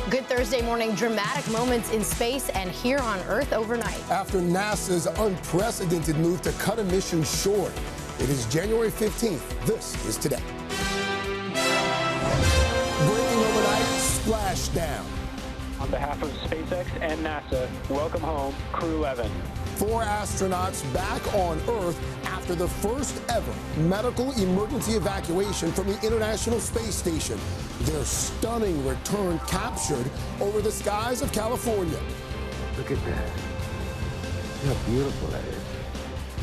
Good Thursday morning. Dramatic moments in space and here on Earth overnight. After NASA's unprecedented move to cut emissions short, it is January 15th. This is Today. Breaking overnight, splashdown. On behalf of SpaceX and NASA, welcome home, Crew 11. 4 astronauts back on Earth after the first ever medical emergency evacuation from the International Space Station. Their stunning return captured over the skies of California. Look at that. Look how beautiful that is.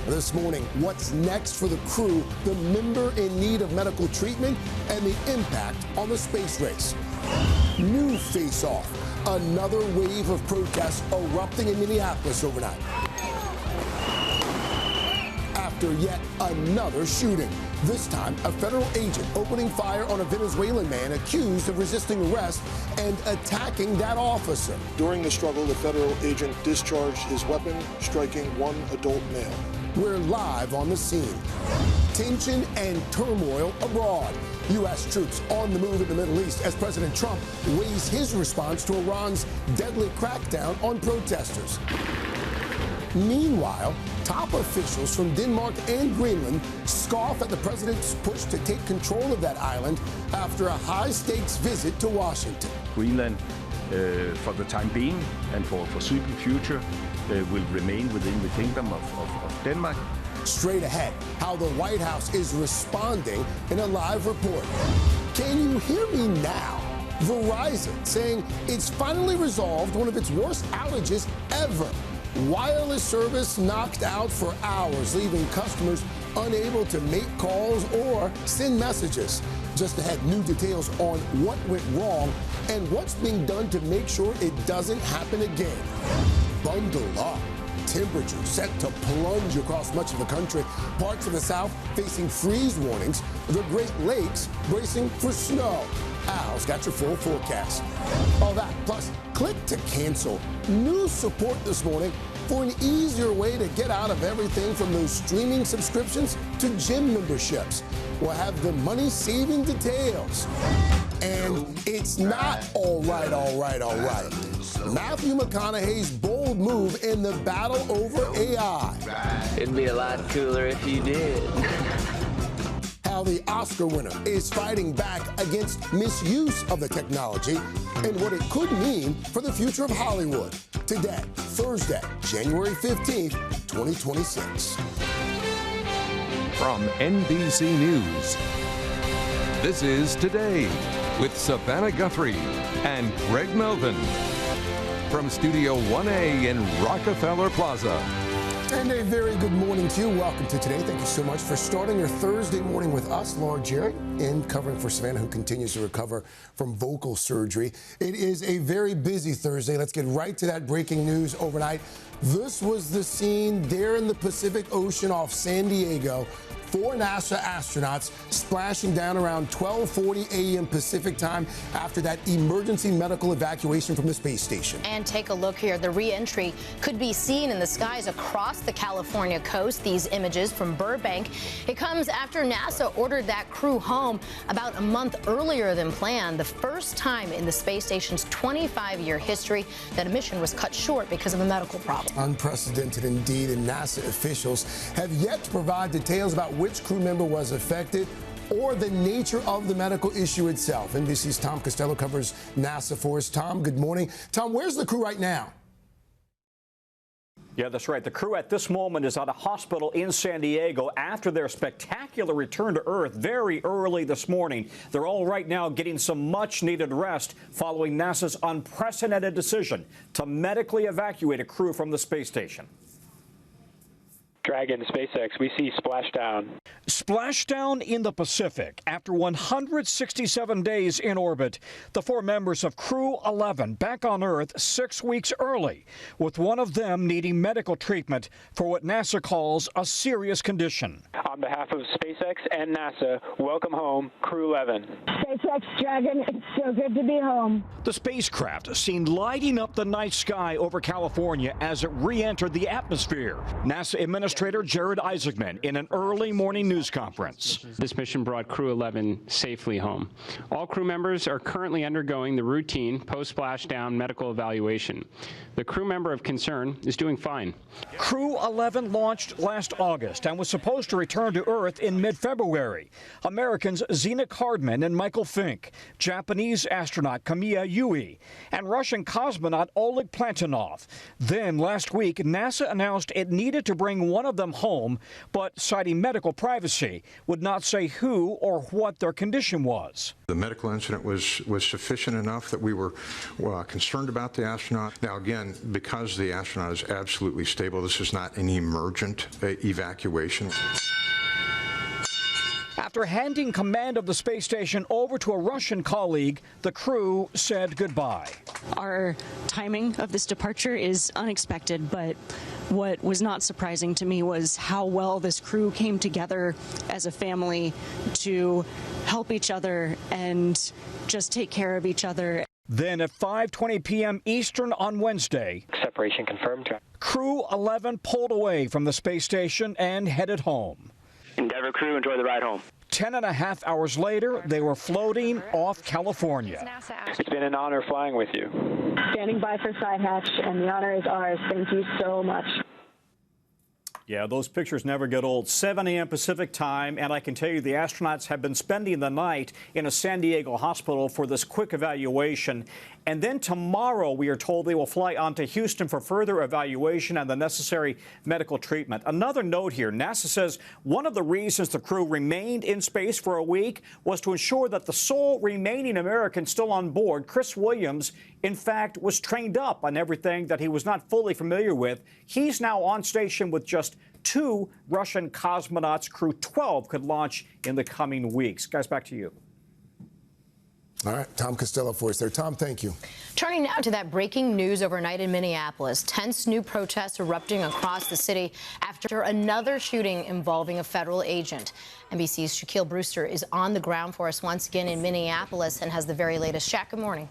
This morning, what's next for the crew, the member in need of medical treatment, and the impact on the space race. New face-off. Another wave of protests erupting in Minneapolis overnight. After yet another shooting. This time, a federal agent opening fire on a Venezuelan man accused of resisting arrest and attacking that officer. During the struggle, the federal agent discharged his weapon, striking one adult male. We're live on the scene. Tension and turmoil abroad. U.S. troops on the move in the Middle East as President Trump weighs his response to Iran's deadly crackdown on protesters. Meanwhile, top officials from Denmark and Greenland scoff at the president's push to take control of that island after a high-stakes visit to Washington. Greenland, for the time being and for foreseeable future, will remain within the kingdom of Denmark. Straight ahead, how the White House is responding in a live report. Can you hear me now? Verizon saying it's finally resolved one of its worst outages ever. Wireless service knocked out for hours, leaving customers unable to make calls or send messages. Just ahead, new details on what went wrong and what's being done to make sure it doesn't happen again. Bundle up. Temperatures set to plunge across much of the country. Parts of the South facing freeze warnings. The Great Lakes bracing for snow. Al's got your full forecast. All that, plus click to cancel. New support this morning for an easier way to get out of everything from those streaming subscriptions to gym memberships. We'll have the money-saving details. And it's not all right. Matthew McConaughey's bold move in the battle over AI. It'd be a lot cooler if you did. How the Oscar winner is fighting back against misuse of the technology and what it could mean for the future of Hollywood. Today, Thursday, January 15th, 2026. From NBC News, this is Today with Savannah Guthrie and Greg Melvin. From Studio 1A in Rockefeller Plaza. And a very good morning to you. Welcome to Today. Thank you so much for starting your Thursday morning with us. Laura Jarrett in covering for Savannah, who continues to recover from vocal surgery. It is a very busy Thursday. Let's get right to that breaking news overnight. This was the scene there in the Pacific Ocean off San Diego. 4 NASA astronauts splashing down around 12:40 a.m. Pacific time after that emergency medical evacuation from the space station. And take a look here. The re-entry could be seen in the skies across the California coast. These images from Burbank. It comes after NASA ordered that crew home about a month earlier than planned. The first time in the space station's 25-year history that a mission was cut short because of a medical problem. Unprecedented indeed, and NASA officials have yet to provide details about which crew member was affected or the nature of the medical issue itself. NBC's Tom Costello covers NASA for us. Tom, good morning. Tom, where's the crew right now? Yeah, that's right. The crew at this moment is at a hospital in San Diego after their spectacular return to Earth very early this morning. They're all right now getting some much-needed rest following NASA's unprecedented decision to medically evacuate a crew from the space station. Dragon, SpaceX, we see splashdown. Splashdown in the Pacific. After 167 days in orbit, the 4 members of Crew 11 back on Earth 6 weeks early, with one of them needing medical treatment for what NASA calls a serious condition. On behalf of SpaceX and NASA, welcome home, Crew 11. SpaceX Dragon, it's so good to be home. The spacecraft seen lighting up the night sky over California as it re-entered the atmosphere. NASA administrators Administrator Jared Isaacman in an early morning news conference. This mission brought Crew 11 safely home. All crew members are currently undergoing the routine post-splashdown medical evaluation. The crew member of concern is doing fine. Crew 11 launched last August and was supposed to return to Earth in mid-February. Americans Zena Cardman and Michael Fink, Japanese astronaut Kamiya Yui, and Russian cosmonaut Oleg Plantinov. Then last week, NASA announced it needed to bring one of them home, but citing medical privacy, would not say who or what their condition was. The medical incident was sufficient enough that we were concerned about the astronaut. Now, again, because the astronaut is absolutely stable, this is not an emergent evacuation. After handing command of the space station over to a Russian colleague, the crew said goodbye. Our timing of this departure is unexpected, but what was not surprising to me was how well this crew came together as a family to help each other and just take care of each other. Then at 5:20 p.m. Eastern on Wednesday, Separation confirmed. Crew 11 pulled away from the space station and headed home. Endeavour crew, enjoy the ride home. 10.5 hours later, they were floating off California. It's been an honor flying with you. Standing by for side hatch, and the honor is ours. Thank you so much. Yeah, those pictures never get old. 7 a.m. Pacific time, and I can tell you the astronauts have been spending the night in a San Diego hospital for this quick evaluation. And then tomorrow, we are told they will fly on to Houston for further evaluation and the necessary medical treatment. Another note here, NASA says one of the reasons the crew remained in space for a week was to ensure that the sole remaining American still on board, Chris Williams, in fact, was trained up on everything that he was not fully familiar with. He's now on station with just 2 Russian cosmonauts. Crew 12 could launch in the coming weeks. Guys, back to you. All right, Tom Costello for us there. Tom, thank you. Turning now to that breaking news overnight in Minneapolis. Tense new protests erupting across the city after another shooting involving a federal agent. NBC's Shaquille Brewster is on the ground for us once again in Minneapolis and has the very latest. Shaq, good morning.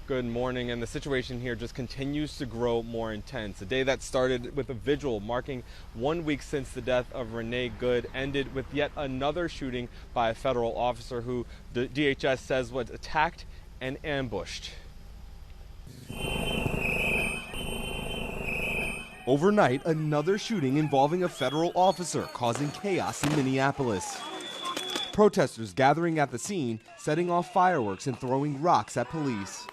Good morning, and the situation here just continues to grow more intense. A day that started with a vigil marking 1 week since the death of Renee Good ended with yet another shooting by a federal officer who the DHS says was attacked and ambushed. Overnight, another shooting involving a federal officer causing chaos in Minneapolis. Protesters gathering at the scene, setting off fireworks and throwing rocks at police.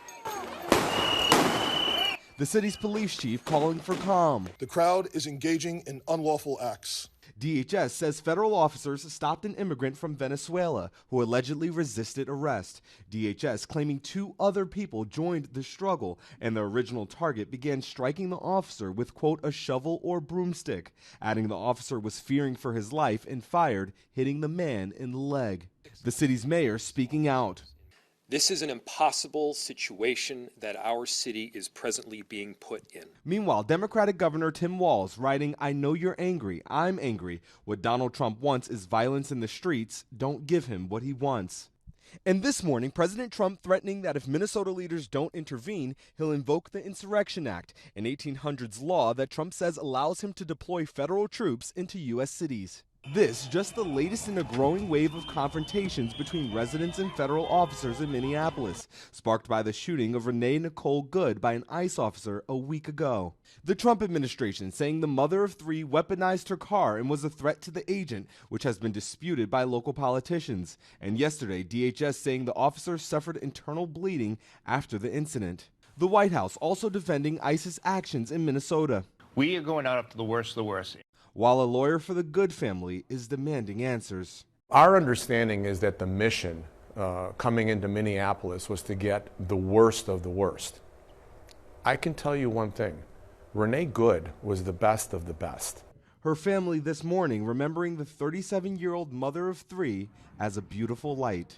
The city's police chief calling for calm. The crowd is engaging in unlawful acts. DHS says federal officers stopped an immigrant from Venezuela who allegedly resisted arrest. DHS claiming 2 other people joined the struggle, and the original target began striking the officer with, quote, a shovel or broomstick, adding the officer was fearing for his life and fired, hitting the man in the leg. The city's mayor speaking out. This is an impossible situation that our city is presently being put in. Meanwhile, Democratic Governor Tim Walz writing, I know you're angry, I'm angry. What Donald Trump wants is violence in the streets. Don't give him what he wants. And this morning, President Trump threatening that if Minnesota leaders don't intervene, he'll invoke the Insurrection Act, an 1800s law that Trump says allows him to deploy federal troops into U.S. cities. This just the latest in a growing wave of confrontations between residents and federal officers in Minneapolis, sparked by the shooting of Renee Nicole Good by an ICE officer a week ago. The Trump administration saying the mother of 3 weaponized her car and was a threat to the agent, which has been disputed by local politicians. And yesterday, DHS saying the officer suffered internal bleeding after the incident. The White House also defending ICE's actions in Minnesota. We are going out up to the worst of the worst. While a lawyer for the Good family is demanding answers. Our understanding is that the mission coming into Minneapolis was to get the worst of the worst. I can tell you one thing, Renee Good was the best of the best. Her family this morning remembering the 37-year-old mother of 3 as a beautiful light.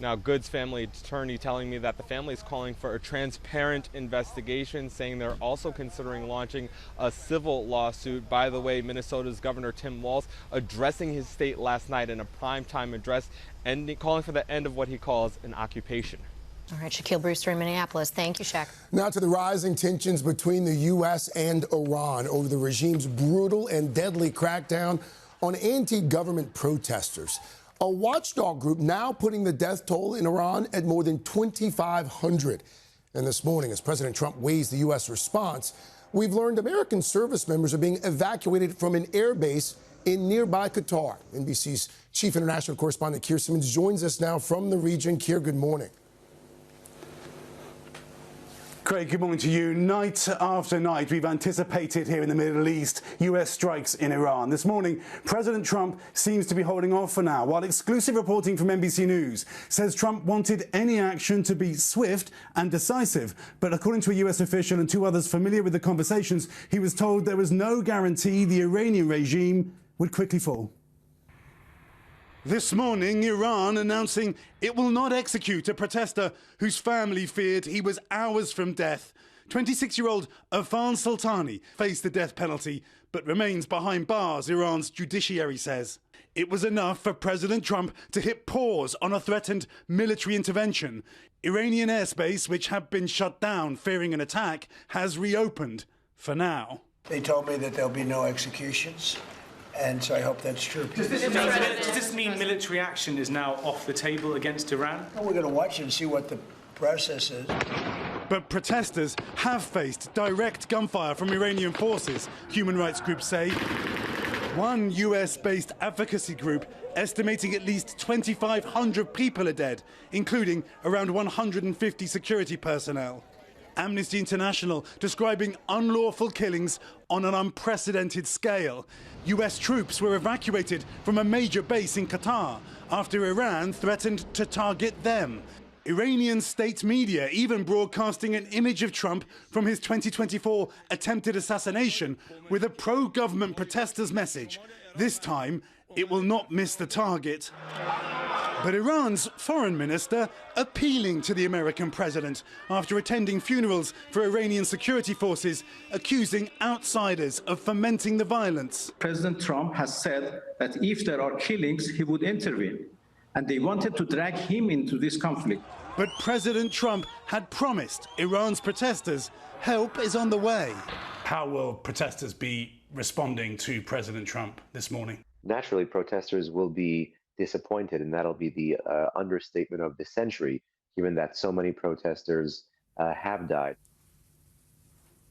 Now, Good's family attorney telling me that the family is calling for a transparent investigation, saying they're also considering launching a civil lawsuit. By the way, Minnesota's Governor Tim Walz addressing his state last night in a primetime address, calling for the end of what he calls an occupation. All right, Shaquille Brewster in Minneapolis. Thank you, Shaq. Now to the rising tensions between the U.S. and Iran over the regime's brutal and deadly crackdown on anti-government protesters. A watchdog group now putting the death toll in Iran at more than 2,500. And this morning, as President Trump weighs the U.S. response, we've learned American service members are being evacuated from an air base in nearby Qatar. NBC's chief international correspondent Keir Simmons joins us now from the region. Keir, good morning. Craig, good morning to you. Night after night, we've anticipated here in the Middle East U.S. strikes in Iran. This morning, President Trump seems to be holding off for now, while exclusive reporting from NBC News says Trump wanted any action to be swift and decisive. But according to a U.S. official and two others familiar with the conversations, he was told there was no guarantee the Iranian regime would quickly fall. This morning, Iran announcing it will not execute a protester whose family feared he was hours from death. 26-year-old Afan Sultani faced the death penalty, but remains behind bars, Iran's judiciary says. It was enough for President Trump to hit pause on a threatened military intervention. Iranian airspace, which had been shut down fearing an attack, has reopened for now. They told me that there'll be no executions. And so I hope that's true. Does this mean military action is now off the table against Iran? Well, we're going to watch it and see what the process is. But protesters have faced direct gunfire from Iranian forces, human rights groups say. One US-based advocacy group estimating at least 2,500 people are dead, including around 150 security personnel. Amnesty International describing unlawful killings on an unprecedented scale. US troops were evacuated from a major base in Qatar after Iran threatened to target them. Iranian state media even broadcasting an image of Trump from his 2024 attempted assassination with a pro-government protesters message. This time, it will not miss the target. But Iran's foreign minister appealing to the American president after attending funerals for Iranian security forces, accusing outsiders of fomenting the violence. President Trump has said that if there are killings, he would intervene. And they wanted to drag him into this conflict. But President Trump had promised Iran's protesters help is on the way. How will protesters be responding to President Trump this morning? Naturally, protesters will be disappointed, and that'll be the understatement of the century, given that so many protesters have died.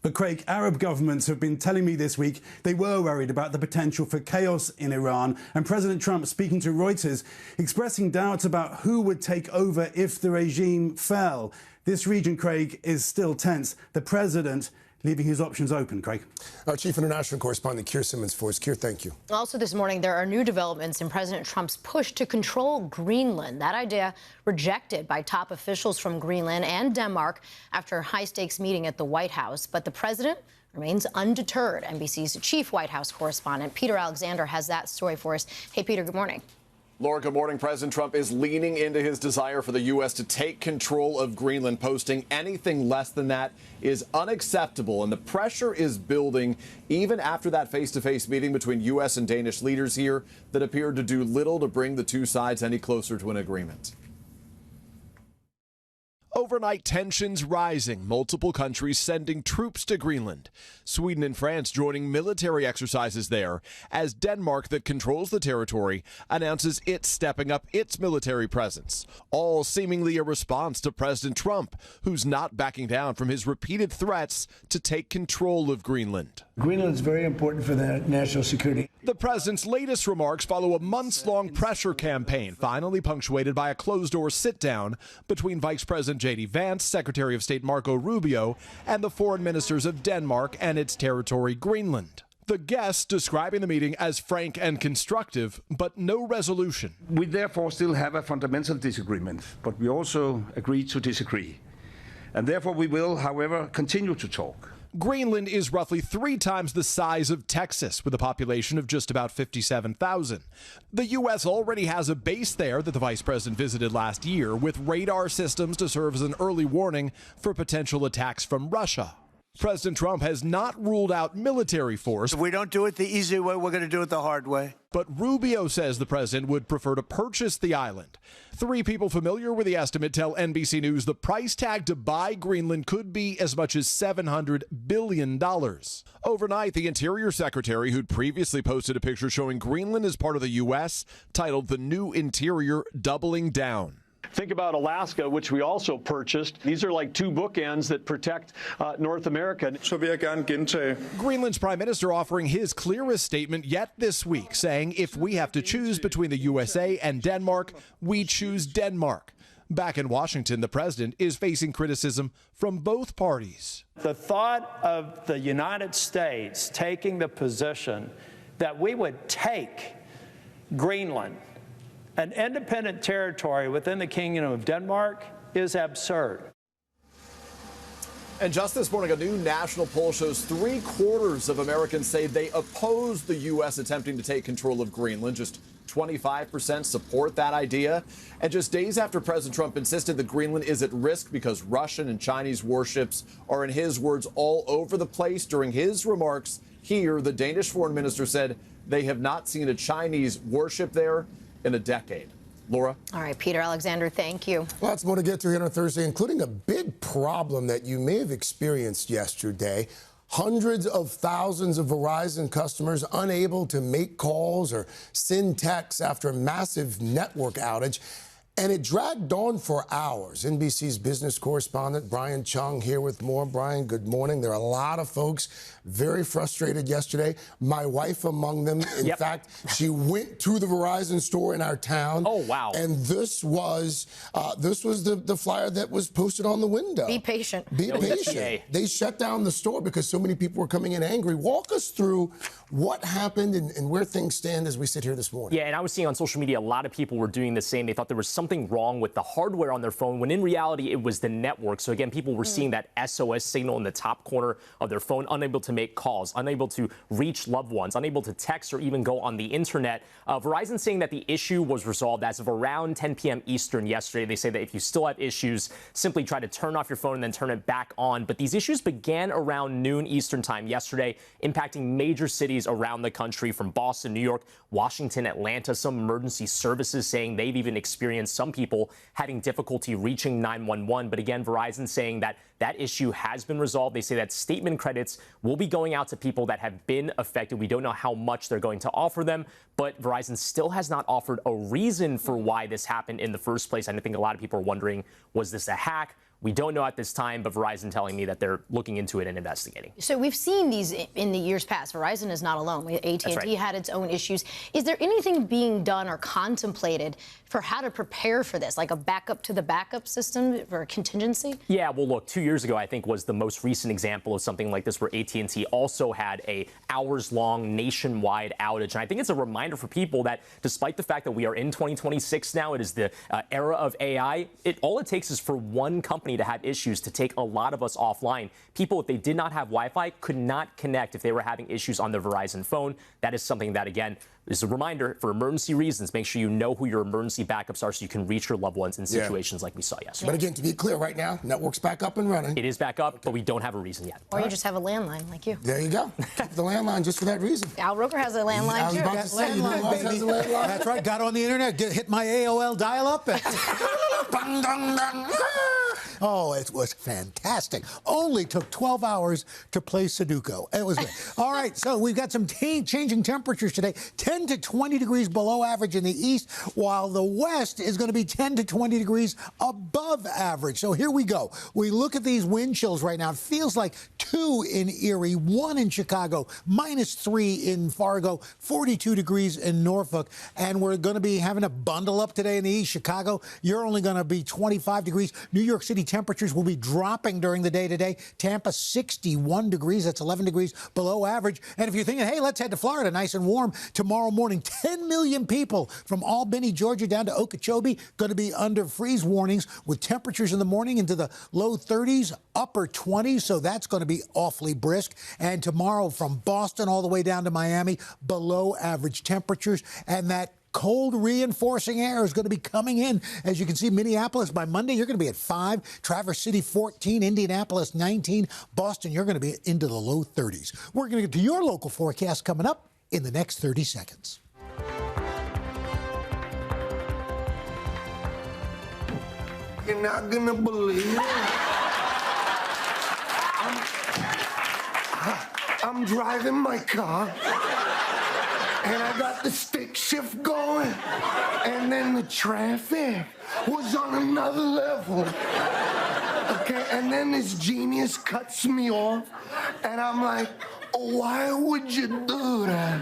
But Craig, Arab governments have been telling me this week they were worried about the potential for chaos in Iran, and President Trump, speaking to Reuters, expressing doubts about who would take over if the regime fell. This region, Craig, is still tense. The president leaving his options open, Craig. Our chief international correspondent, Keir Simmons, for us. Keir, thank you. Also this morning, there are new developments in President Trump's push to control Greenland. That idea rejected by top officials from Greenland and Denmark after a high-stakes meeting at the White House. But the president remains undeterred. NBC's chief White House correspondent, Peter Alexander, has that story for us. Hey, Peter, good morning. Laura, good morning. President Trump is leaning into his desire for the U.S. to take control of Greenland, posting anything less than that is unacceptable. And the pressure is building even after that face-to-face meeting between U.S. and Danish leaders here that appeared to do little to bring the two sides any closer to an agreement. Overnight tensions rising, multiple countries sending troops to Greenland. Sweden and France joining military exercises there as Denmark, that controls the territory, announces it's stepping up its military presence. All seemingly a response to President Trump, who's not backing down from his repeated threats to take control of Greenland. Greenland is very important for the national security. The president's latest remarks follow a months-long pressure campaign, finally punctuated by a closed-door sit-down between Vice President J.D. Vance, Secretary of State Marco Rubio, and the foreign ministers of Denmark and its territory, Greenland. The guests describing the meeting as frank and constructive, but no resolution. We therefore still have a fundamental disagreement, but we also agree to disagree. And therefore we will, however, continue to talk. Greenland is roughly 3 times the size of Texas, with a population of just about 57,000. The U.S. already has a base there that the vice president visited last year, with radar systems to serve as an early warning for potential attacks from Russia. President Trump has not ruled out military force. If we don't do it the easy way, we're going to do it the hard way. But Rubio says the president would prefer to purchase the island. 3 people familiar with the estimate tell NBC News the price tag to buy Greenland could be as much as $700 billion. Overnight, the Interior Secretary, who'd previously posted a picture showing Greenland as part of the U.S., titled the new Interior Doubling Down. Think about Alaska, which we also purchased. These are like 2 bookends that protect North America. Så vil jeg gerne gentage. Greenland's prime minister offering his clearest statement yet this week, saying if we have to choose between the USA and Denmark, we choose Denmark. Back in Washington, the president is facing criticism from both parties. The thought of the United States taking the position that we would take Greenland, an independent territory within the Kingdom of Denmark, is absurd. And just this morning, a new national poll shows 3/4 of Americans say they oppose the U.S. attempting to take control of Greenland. Just 25% support that idea. And just days after President Trump insisted that Greenland is at risk because Russian and Chinese warships are, in his words, all over the place, during his remarks here, the Danish foreign minister said they have not seen a Chinese warship there in a decade. Laura? All right, Peter Alexander, thank you. Lots more to get to here on Thursday, including a big problem that you may have experienced yesterday. Hundreds of thousands of Verizon customers unable to make calls or send texts after a massive network outage. And it dragged on for hours. NBC's business correspondent Brian Chung here with more. Brian, good morning. There are a lot of folks very frustrated yesterday. My wife among them. In fact, she went to the Verizon store in our town. Oh, wow. And this was the flyer that was posted on the window. Be patient. Be patient. They shut down the store because so many people were coming in angry. Walk us through what happened and where things stand as we sit here this morning. Yeah, and I was seeing on social media a lot of people were doing the same. They thought there was something wrong with the hardware on their phone, when in reality it was the network. So again, people were seeing that SOS signal in the top corner of their phone, unable to make calls, unable to reach loved ones, unable to text or even go on the internet. Verizon saying that the issue was resolved as of around 10 p.m. Eastern yesterday. They say that if you still have issues, simply try to turn off your phone and then turn it back on. But these issues began around noon Eastern time yesterday, impacting major cities around the country, from Boston, New York, Washington, Atlanta. Some emergency services saying they've even experienced some people having difficulty reaching 911. But again, Verizon saying that that issue has been resolved. They say that statement credits will be going out to people that have been affected. We don't know how much they're going to offer them, but Verizon still has not offered a reason for why this happened in the first place. And I think a lot of people are wondering, was this a hack? We don't know at this time, but Verizon telling me that they're looking into it and investigating. So we've seen these in the years past. Verizon is not alone. AT&T had its own issues. Is there anything being done or contemplated for how to prepare for this, like a backup to the backup system for a contingency? Yeah, well, look, 2 years ago, I think, was the most recent example of something like this, where AT&T also had a hours-long nationwide outage. And I think it's a reminder for people that despite the fact that we are in 2026 now, it is the era of AI, all it takes is for one company to have issues to take a lot of us offline. People, if they did not have Wi-Fi, could not connect if they were having issues on their Verizon phone. That is something that, again, is a reminder for emergency reasons. Make sure you know who your emergency backups are so you can reach your loved ones in situations like we saw yesterday. But again, to be clear, right now, network's back up and running. It is back up, but we don't have a reason yet. Or you just have a landline like you. There you go. Keep the landline just for that reason. Al Roker has a landline, I was about to say, you know who else has a landline? That's right. Got on the internet, hit my AOL dial-up. Oh, it was fantastic. Only took 12 hours to play Sudoku. It was great. All right, so we've got some changing temperatures today. 10 to 20 degrees below average in the east, while the west is going to be 10 to 20 degrees above average. So here we go. We look at these wind chills right now. It feels like 2 in Erie, 1 in Chicago, -3 in Fargo, 42 degrees in Norfolk. And we're going to be having a bundle up today in the east. Chicago, you're only going to be 25 degrees. New York City temperatures will be dropping during the day today. Tampa, 61 degrees. That's 11 degrees below average. And if you're thinking, hey, let's head to Florida, nice and warm tomorrow morning, 10 million people from Albany, Georgia, down to Okeechobee going to be under freeze warnings, with temperatures in the morning into the low 30s, upper 20s. So that's going to be awfully brisk. And tomorrow from Boston all the way down to Miami, below average temperatures. And that Cold reinforcing air is going to be coming in. As you can see, Minneapolis by Monday, you're going to be at 5. Traverse City 14. Indianapolis 19. Boston, you're going to be into the low 30s. We're going to get to your local forecast coming up in the next 30 seconds. You're not going to believe it. I'm driving my car, and I got the stick shift going, and then the traffic was on another level. Okay, and then this genius cuts me off, and I'm like, why would you do that?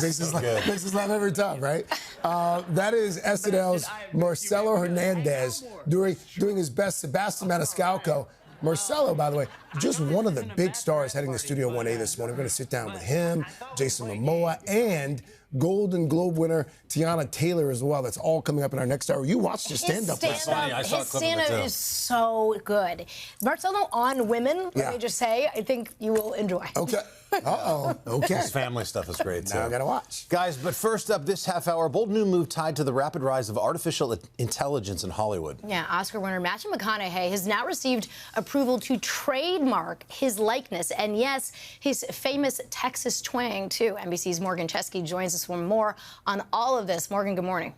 Makes us laugh every time, right? That is SNL's Marcelo Hernandez doing his best Sebastian Maniscalco. Marcelo, by the way, just one of the big stars heading to Studio 1A this morning. We're going to sit down with him, Jason Momoa, and Golden Globe winner Tiana Taylor as well. That's all coming up in our next hour. You watched his stand-up. His stand-up is so good. Marcelo on Women, let me just say, I think you will enjoy. Okay. Uh-oh. Okay. His family stuff is great, too. Now I got to watch. Guys, but first up this half hour, bold new move tied to the rapid rise of artificial intelligence in Hollywood. Yeah, Oscar winner Matthew McConaughey has now received approval to trademark his likeness. And yes, his famous Texas twang, too. NBC's Morgan Chesky joins us for more on all of this. Morgan, good morning.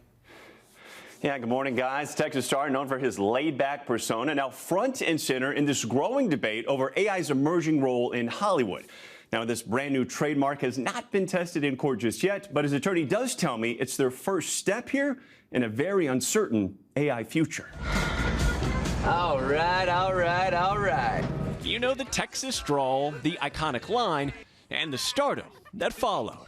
Yeah, good morning, guys. Texas star known for his laid-back persona, now front and center in this growing debate over AI's emerging role in Hollywood. Now, this brand new trademark has not been tested in court just yet, but his attorney does tell me it's their first step here in a very uncertain AI future. All right, all right, all right. You know the Texas drawl, the iconic line, and the stardom that followed.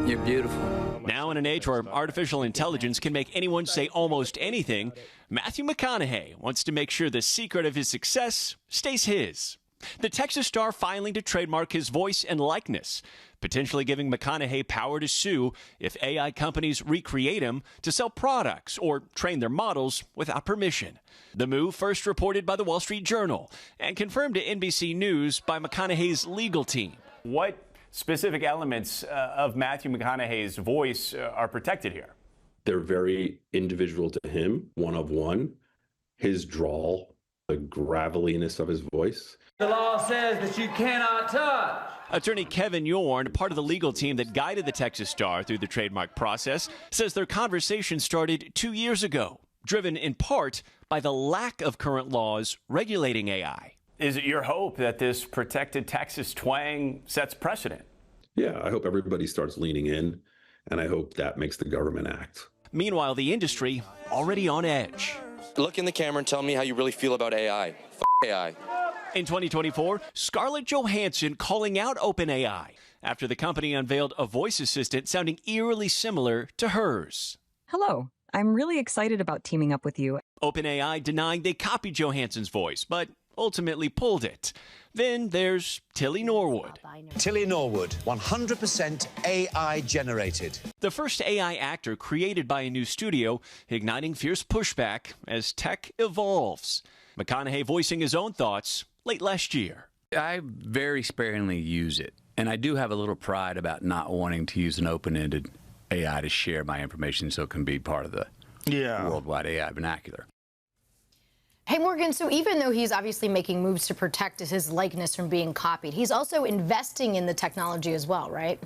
You're beautiful. Now, in an age where artificial intelligence can make anyone say almost anything, Matthew McConaughey wants to make sure the secret of his success stays his. The Texas star filing to trademark his voice and likeness, potentially giving McConaughey power to sue if AI companies recreate him to sell products or train their models without permission. The move first reported by the Wall Street Journal and confirmed to NBC News by McConaughey's legal team. What specific elements of Matthew McConaughey's voice are protected here? They're very individual to him, one of one. His drawl, the graveliness of his voice. The law says that you cannot touch. Attorney Kevin Yorn, part of the legal team that guided the Texas star through the trademark process, says their conversation started 2 years ago, driven in part by the lack of current laws regulating AI. Is it your hope that this protected Texas twang sets precedent? Yeah, I hope everybody starts leaning in, and I hope that makes the government act. Meanwhile, the industry already on edge. Look in the camera and tell me how you really feel about AI. F AI. In 2024, Scarlett Johansson calling out OpenAI after the company unveiled a voice assistant sounding eerily similar to hers. Hello, I'm really excited about teaming up with you. OpenAI denying they copied Johansson's voice, but ultimately pulled it. Then there's Tilly Norwood. Tilly Norwood, 100% AI generated. The first AI actor created by a new studio, igniting fierce pushback as tech evolves. McConaughey voicing his own thoughts late last year. I very sparingly use it, and I do have a little pride about not wanting to use an open-ended AI to share my information so it can be part of the worldwide AI vernacular. Hey, Morgan, so even though he's obviously making moves to protect his likeness from being copied, he's also investing in the technology as well, right?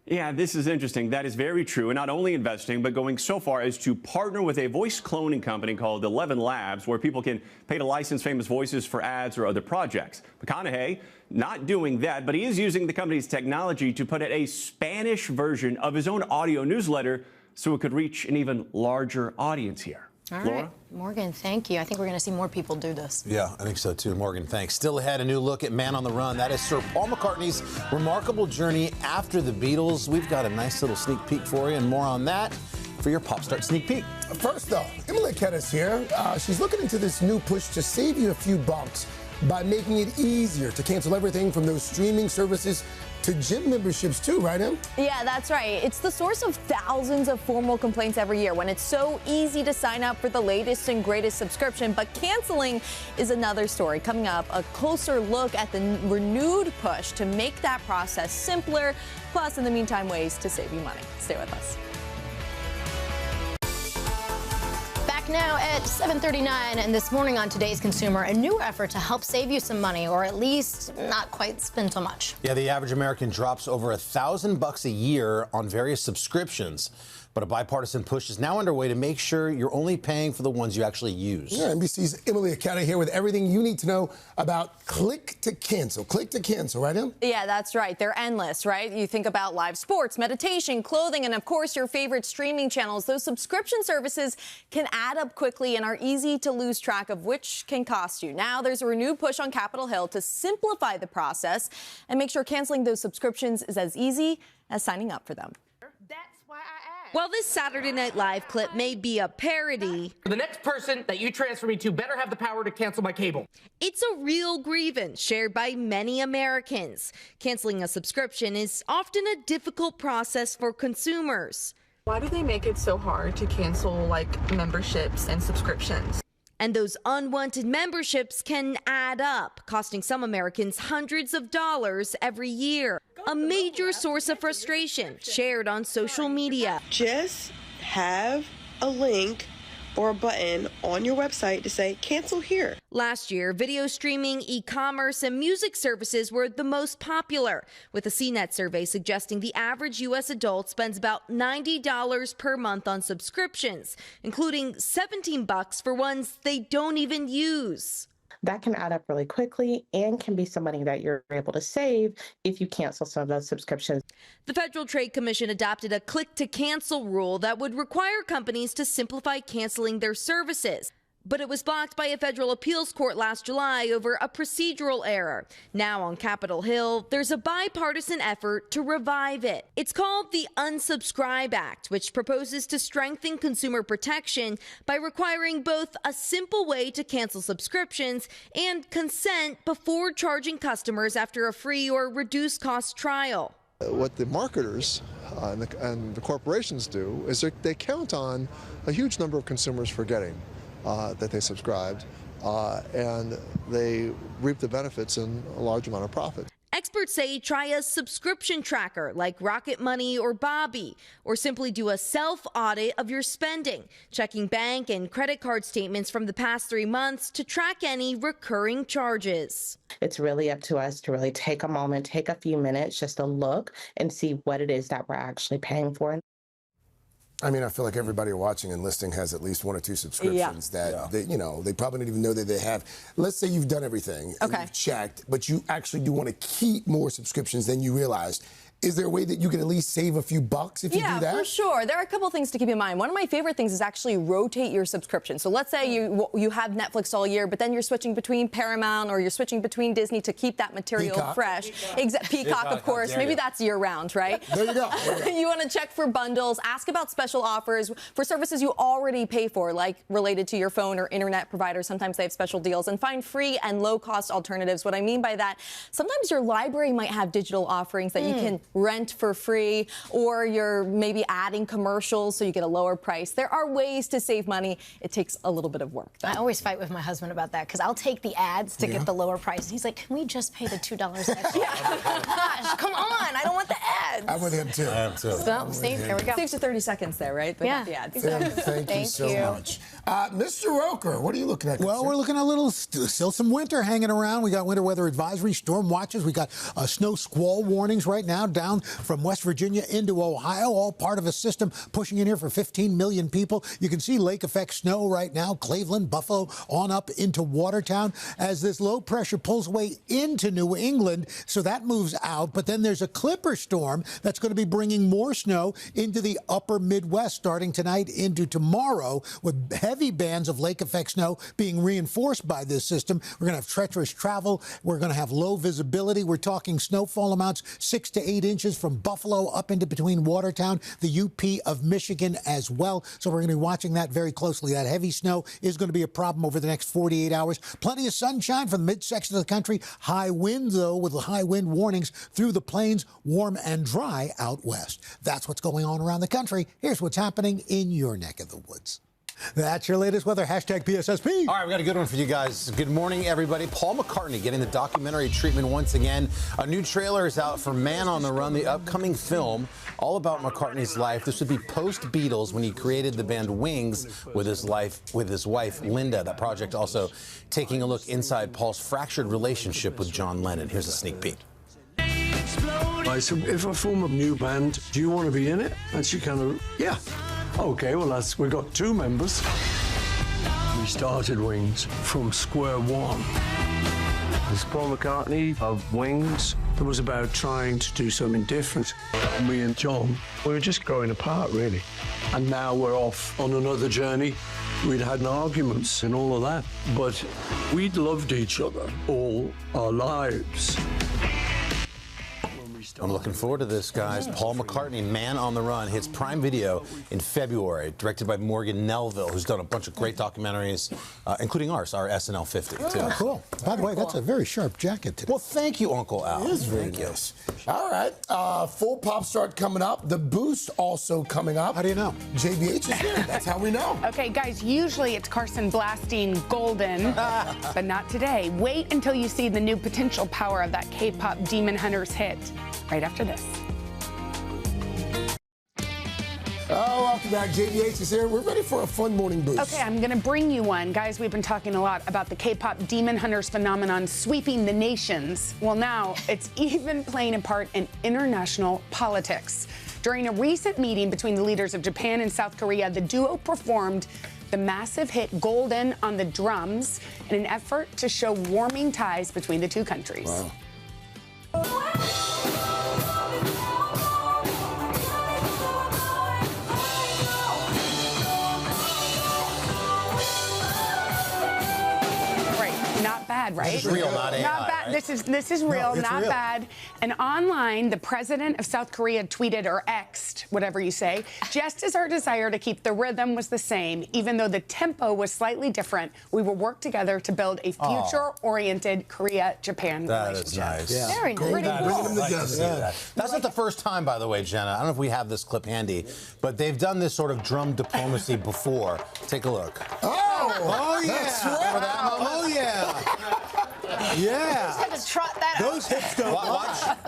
Yeah, this is interesting. That is very true. And not only investing, but going so far as to partner with a voice cloning company called 11 Labs, where people can pay to license famous voices for ads or other projects. McConaughey not doing that, but he is using the company's technology to put out a Spanish version of his own audio newsletter so it could reach an even larger audience here. All Laura? right, Morgan, thank you. I think we're going to see more people do this. Yeah, I think so too, Morgan. Thanks. Still ahead, a new look at Man on the Run. That is Sir Paul McCartney's remarkable journey after the Beatles. We've got a nice little sneak peek for you, and more on that for your Pop Start sneak peek. First, though, Emily Kettis here. She's looking into this new push to save you a few bucks by making it easier to cancel everything from those streaming services to gym memberships too, right, Em? Yeah, that's right. It's the source of thousands of formal complaints every year when it's so easy to sign up for the latest and greatest subscription. But canceling is another story. Coming up, a closer look at the renewed push to make that process simpler. Plus, in the meantime, ways to save you money. Stay with us. Now at 7:39, and this morning on Today's Consumer, a new effort to help save you some money, or at least not quite spend so much. Yeah, the average American drops over $1,000 a year on various subscriptions. But a bipartisan push is now underway to make sure you're only paying for the ones you actually use. Yeah, NBC's Emily Acata here with everything you need to know about Click to Cancel. Click to Cancel, right, Em? Yeah, that's right. They're endless, right? You think about live sports, meditation, clothing, and of course your favorite streaming channels. Those subscription services can add up quickly and are easy to lose track of, which can cost you. Now there's a renewed push on Capitol Hill to simplify the process and make sure canceling those subscriptions is as easy as signing up for them. While this Saturday Night Live clip may be a parody, the next person that you transfer me to better have the power to cancel my cable. It's a real grievance shared by many Americans. Canceling a subscription is often a difficult process for consumers. Why do they make it so hard to cancel, memberships and subscriptions? And those unwanted memberships can add up, costing some Americans hundreds of dollars every year. A major source of frustration shared on social media. Just have a link or a button on your website to say cancel here. Last year, video streaming, e-commerce, and music services were the most popular, with a CNET survey suggesting the average U.S. adult spends about $90 per month on subscriptions, including $17 for ones they don't even use. That can add up really quickly and can be some money that you're able to save if you cancel some of those subscriptions. The Federal Trade Commission adopted a click-to-cancel rule that would require companies to simplify canceling their services. But it was blocked by a federal appeals court last July over a procedural error. Now on Capitol Hill, there's a bipartisan effort to revive it. It's called the Unsubscribe Act, which proposes to strengthen consumer protection by requiring both a simple way to cancel subscriptions and consent before charging customers after a free or reduced cost trial. What the marketers and the corporations do is they count on a huge number of consumers forgetting that they subscribed, and they reap the benefits in a large amount of profit. Experts say try a subscription tracker like Rocket Money or Bobby, or simply do a self-audit of your spending, checking bank and credit card statements from the past 3 months to track any recurring charges. It's really up to us to really take a moment, take a few minutes just to look and see what it is that we're actually paying for. I mean, I feel like everybody watching and listening has at least 1 or 2 subscriptions that they probably don't even know that they have. Let's say you've done everything and you've checked, but you actually do want to keep more subscriptions than you realized. Is there a way that you can at least save a few bucks if you do that? Yeah, for sure. There are a couple things to keep in mind. One of my favorite things is actually rotate your subscription. So let's say you have Netflix all year, but then you're switching between Paramount or you're switching between Disney to keep that material fresh. Peacock, of course. Maybe that's year-round, right? There you go. You want to check for bundles, ask about special offers for services you already pay for, like related to your phone or internet provider. Sometimes they have special deals, and find free and low-cost alternatives. What I mean by that, sometimes your library might have digital offerings that you can rent for free, or you're maybe adding commercials so you get a lower price. There are ways to save money. It takes a little bit of work, though. I always fight with my husband about that because I'll take the ads to get the lower price. He's like, can we just pay the $2 extra? Gosh, come on. I don't want the ads. I'm with him, too. I am, too. So, see, there we go. Saves you 30 seconds there, right? But yeah. The ads. Thank you so much. Mr. Roker, what are you looking at? Well, we're looking at still some winter hanging around. We got winter weather advisory, storm watches. We got snow squall warnings right now down from West Virginia into Ohio, all part of a system pushing in here for 15 million people. You can see lake effect snow right now, Cleveland, Buffalo, on up into Watertown as this low pressure pulls away into New England. So that moves out. But then there's a clipper storm system that's going to be bringing more snow into the upper Midwest starting tonight into tomorrow, with heavy bands of lake effect snow being reinforced by this system. We're going to have treacherous travel. We're going to have low visibility. We're talking snowfall amounts 6 to 8 inches from Buffalo up into between Watertown, the UP of Michigan as well. So we're going to be watching that very closely. That heavy snow is going to be a problem over the next 48 hours. Plenty of sunshine from the mid-section of the country. High wind, though, with the high wind warnings through the plains, warm and dry out west. That's what's going on around the country. Here's what's happening in your neck of the woods. That's your latest weather. Hashtag PSSP. All right, we got a good one for you guys. Good morning, everybody. Paul McCartney getting the documentary treatment once again. A new trailer is out for Man on the Run, the upcoming film all about McCartney's life. This would be post-Beatles when he created the band Wings with his wife, Linda. That project also taking a look inside Paul's fractured relationship with John Lennon. Here's a sneak peek. I said, if I form a new band, do you want to be in it? And she kind of, yeah. Okay, well, we've got 2 members. We started Wings from square one. This Paul McCartney of Wings. It was about trying to do something different. Me and John, we were just growing apart, really. And now we're off on another journey. We'd had arguments and all of that, but we'd loved each other all our lives. I'm looking forward to this, guys. Paul McCartney, Man on the Run, hits Prime Video in February, directed by Morgan Neville, who's done a bunch of great documentaries, including ours, our SNL 50, too. Oh, cool. By the way, that's a very sharp jacket today. Well, thank you, Uncle Al. It is very nice. All right, full pop start coming up. The Boost also coming up. How do you know? JVH is here. That's how we know. Okay, guys, usually it's Carson blasting Golden, but not today. Wait until you see the new potential power of that K-pop Demon Hunters hit. Right after this. Oh, welcome back. JVH is here. We're ready for a fun morning boost. Okay, I'm going to bring you one. Guys, we've been talking a lot about the K-pop Demon Hunters phenomenon sweeping the nations. Well, now it's even playing a part in international politics. During a recent meeting between the leaders of Japan and South Korea, the duo performed the massive hit Golden on the drums in an effort to show warming ties between the two countries. Wow. Not bad, right? This is real, not AI. Not bad. Right? This is real, not real. bad. And online, the president of South Korea tweeted or X'd, whatever you say, just as our desire to keep the rhythm was the same, even though the tempo was slightly different, we will work together to build a future-oriented Korea-Japan relationship. That is nice. Yeah. Very nice. Pretty cool. That's not the first time, by the way, Jenna. I don't know if we have this clip handy, but they've done this sort of drum diplomacy before. Take a look. Oh, yeah. That's right. Oh, yeah. Yeah. Just had to trot that out. Those hips don't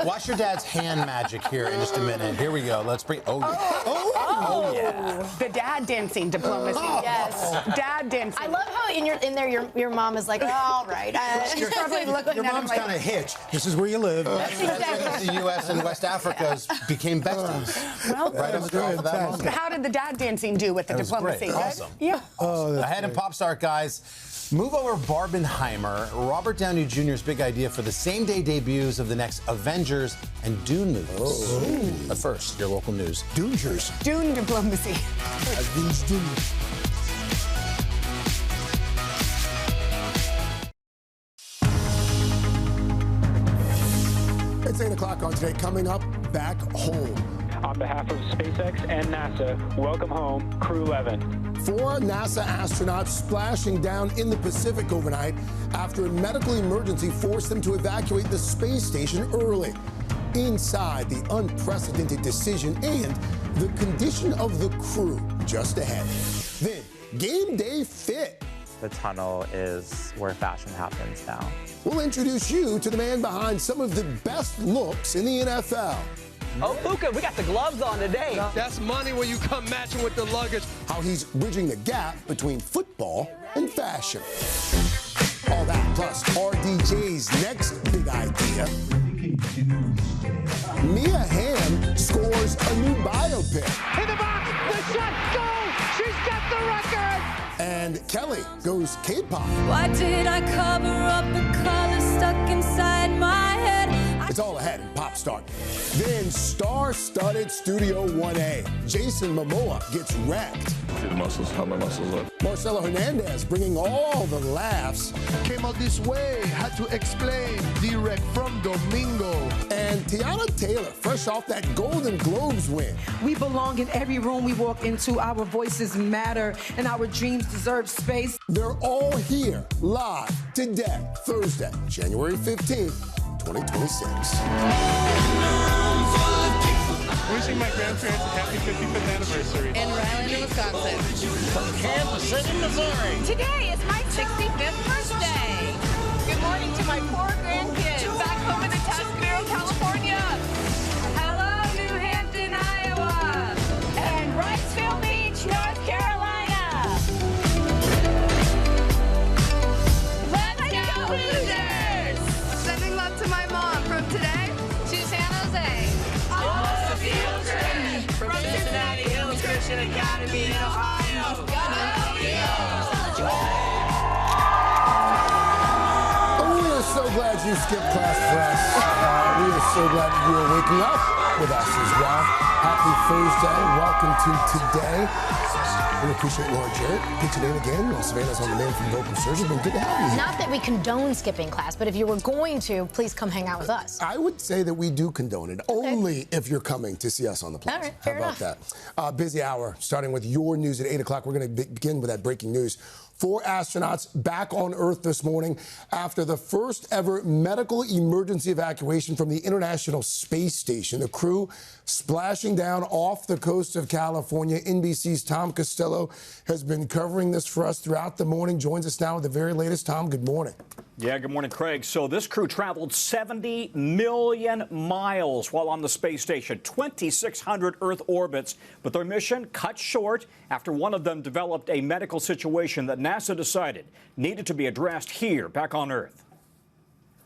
Watch your dad's hand magic here in just a minute. Here we go. Let's bring. Oh yeah. The dad dancing diplomacy. Yes. Dad dancing. I love how in there your mom is like, oh, all right. She's probably looking Your at him mom's like, kind of hitched. This is where you live. That's exactly. The U.S. and West Africa became besties. well, Right off of that moment. how did the dad dancing do with the That was diplomacy? great. Good? Awesome. Yeah. Oh, that's Ahead in Pop Start, guys. Move over Barbenheimer, Robert Downey Jr.'s big idea for the same-day debuts of the next Avengers and Dune movies. But first, your local news. Dungers. Dune diplomacy. It's 8 o'clock on today. Coming up, back home. On behalf of SpaceX and NASA, welcome home, Crew 11. 4 NASA astronauts splashing down in the Pacific overnight after a medical emergency forced them to evacuate the space station early. Inside, the unprecedented decision and the condition of the crew just ahead. Then, game day fit. The tunnel is where fashion happens now. We'll introduce you to the man behind some of the best looks in the NFL. Oh, Luka, we got the gloves on today. That's money when you come matching with the luggage. How he's bridging the gap between football and fashion. All that plus RDJ's next big idea. Mia Hamm scores a new biopic. In the box, the shot, go! She's got the record! And Kelly goes K-pop. Why did I cover up the color stuck inside my head? It's all ahead in Pop Start. Then star-studded Studio 1A. Jason Momoa gets wrecked. See the muscles, how my muscles look. Marcelo Hernandez bringing all the laughs. Came out this way, had to explain, direct from Domingo. And Tiana Taylor, fresh off that Golden Globes win. We belong in every room we walk into. Our voices matter, and our dreams deserve space. They're all here, live, today, Thursday, January 15th, 2026. Wishing my grandparents a happy 55th anniversary. In Rylander, Wisconsin. From Kansas City, Missouri. Today is my 65th birthday. Good morning to my 4 grandkids back home in Atascadero, California. Hello, New Hampton, Iowa. And Riceville Beach, North Carolina. Let's go, Hoosiers! Sending love to my mom from today to San Jose. From Cincinnati Hills Christian Academy in Ohio. We are so glad you skipped class for us. We are so glad you are waking up with us as well. Happy Thursday. Welcome to Today. We appreciate Laura Jarrett. Good today again. Well, Savannah's on the man from Vocal Surgeon. Been good to have you here. Not that we condone skipping class, but if you were going to, please come hang out with us. I would say that we do condone it, only if you're coming to see us on the plaza. All right, How fair about enough. that? Busy hour, starting with your news at 8 o'clock. We're going to begin with that breaking news. 4 astronauts back on Earth this morning after the first ever medical emergency evacuation from the International Space Station. The crew splashing down off the coast of California. NBC's Tom Costello has been covering this for us throughout the morning. Joins us now with the very latest. Tom, good morning. Yeah, good morning, Craig. So this crew traveled 70 million miles while on the space station, 2,600 Earth orbits, but their mission cut short after one of them developed a medical situation that NASA decided needed to be addressed here, back on Earth.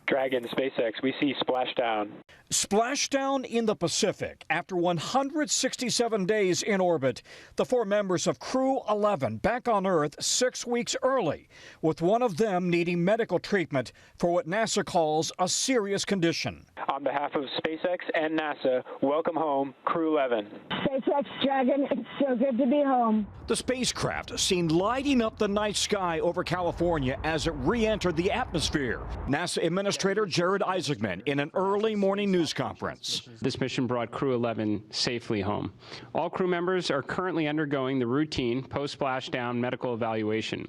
Dragon, SpaceX, we see splashdown. Splashdown in the Pacific. After 167 days in orbit, the 4 members of Crew 11 back on Earth 6 weeks early, with one of them needing medical treatment for what NASA calls a serious condition. On behalf of SpaceX and NASA, welcome home, Crew 11. SpaceX Dragon, it's so good to be home. The spacecraft seen lighting up the night sky over California as it re-entered the atmosphere. NASA Administrator Jared Isaacman in an early morning news conference. This mission brought Crew 11 safely home. All crew members are currently undergoing the routine post-splashdown medical evaluation.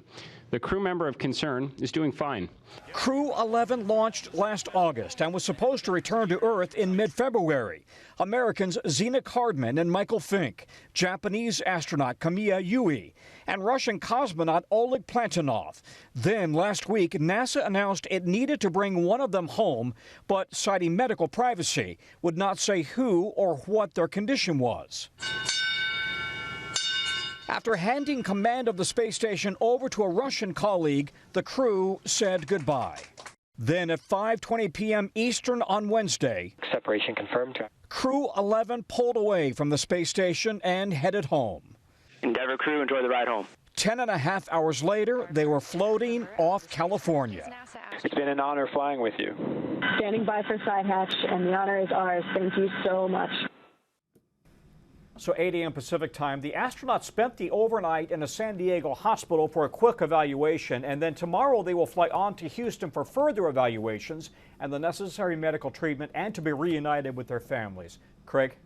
The crew member of concern is doing fine. Crew 11 launched last August and was supposed to return to Earth in mid-February. Americans Zena Cardman and Michael Fink, Japanese astronaut Kamiya Yui, and Russian cosmonaut Oleg Plantinov. Then last week, NASA announced it needed to bring one of them home, but citing medical privacy, would not say who or what their condition was. After handing command of the space station over to a Russian colleague, the crew said goodbye. Then at 5:20 p.m. Eastern on Wednesday, Separation confirmed. Crew 11 pulled away from the space station and headed home. Endeavour crew, enjoy the ride home. 10.5 hours later, they were floating off California. It's been an honor flying with you. Standing by for side hatch, and the honor is ours. Thank you so much. So 8 a.m. Pacific time, the astronauts spent the overnight in a San Diego hospital for a quick evaluation, and then tomorrow they will fly on to Houston for further evaluations and the necessary medical treatment and to be reunited with their families. Craig?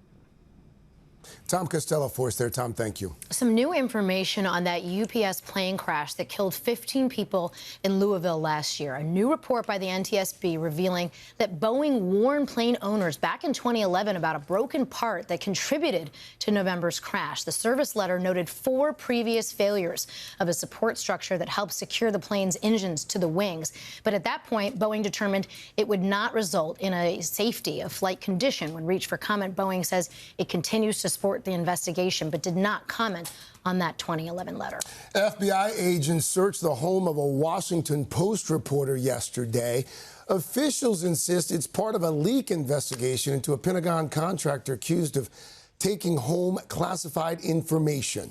Tom Costello for us there. Tom, thank you. Some new information on that UPS plane crash that killed 15 people in Louisville last year. A new report by the NTSB revealing that Boeing warned plane owners back in 2011 about a broken part that contributed to November's crash. The service letter noted 4 previous failures of a support structure that helped secure the plane's engines to the wings. But at that point, Boeing determined it would not result in a safety of flight condition. When reached for comment, Boeing says it continues to support the investigation, but did not comment on that 2011 letter. FBI agents searched the home of a Washington Post reporter yesterday. Officials insist it's part of a leak investigation into a Pentagon contractor accused of taking home classified information.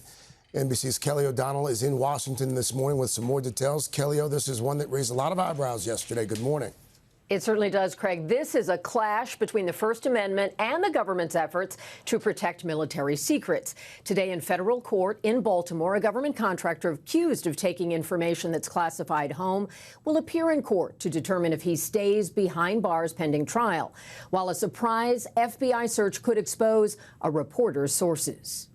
NBC's Kelly O'Donnell is in Washington this morning with some more details. Kelly, this is one that raised a lot of eyebrows yesterday. Good morning. It certainly does, Craig. This is a clash between the First Amendment and the government's efforts to protect military secrets. Today in federal court in Baltimore, a government contractor accused of taking information that's classified home will appear in court to determine if he stays behind bars pending trial, while a surprise FBI search could expose a reporter's sources.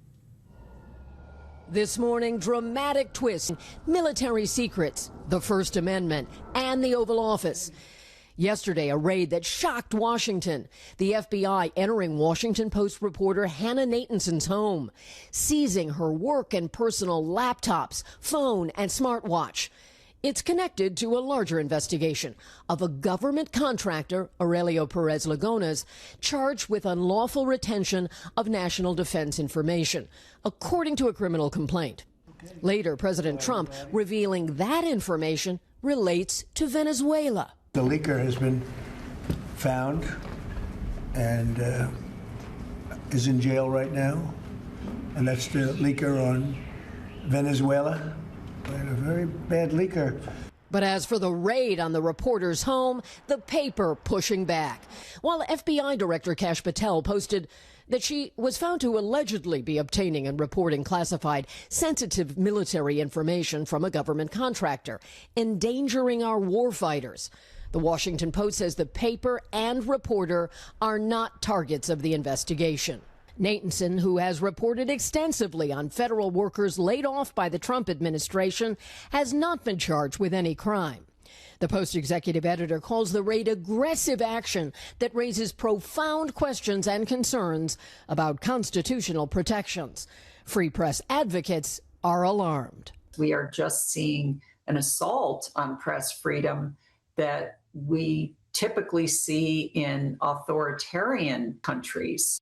This morning, dramatic twist, military secrets, the First Amendment, and the Oval Office. Yesterday, a raid that shocked Washington. The FBI entering Washington Post reporter Hannah Nathanson's home, seizing her work and personal laptops, phone, and smartwatch. It's connected to a larger investigation of a government contractor, Aurelio Perez Lagonas, charged with unlawful retention of national defense information, according to a criminal complaint. Later, President Trump revealing that information relates to Venezuela. The leaker has been found and is in jail right now. And that's the leaker on Venezuela. And a very bad leaker. But as for the raid on the reporter's home, the paper pushing back. While FBI Director Kash Patel posted that she was found to allegedly be obtaining and reporting classified sensitive military information from a government contractor, endangering our warfighters. The Washington Post says the paper and reporter are not targets of the investigation. Nathanson, who has reported extensively on federal workers laid off by the Trump administration, has not been charged with any crime. The Post executive editor calls the raid aggressive action that raises profound questions and concerns about constitutional protections. Free press advocates are alarmed. We are just seeing an assault on press freedom that we typically see in authoritarian countries.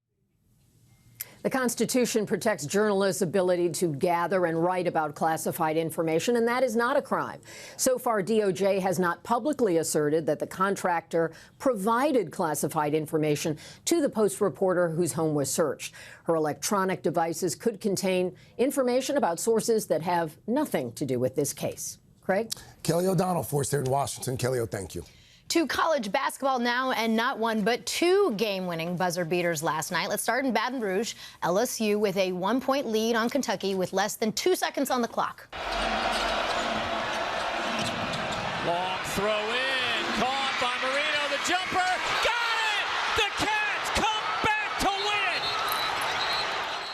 The Constitution protects journalists' ability to gather and write about classified information, and that is not a crime. So far, DOJ has not publicly asserted that the contractor provided classified information to the Post reporter whose home was searched. Her electronic devices could contain information about sources that have nothing to do with this case. Craig? Kelly O'Donnell, Force there in Washington. Kelly, thank you. To college basketball now, and not one, but two game-winning buzzer beaters last night. Let's start in Baton Rouge. LSU with a 1-point lead on Kentucky with less than 2 seconds on the clock. Long throw in, caught by Marino, the jumper, got it! The Cats come back to win!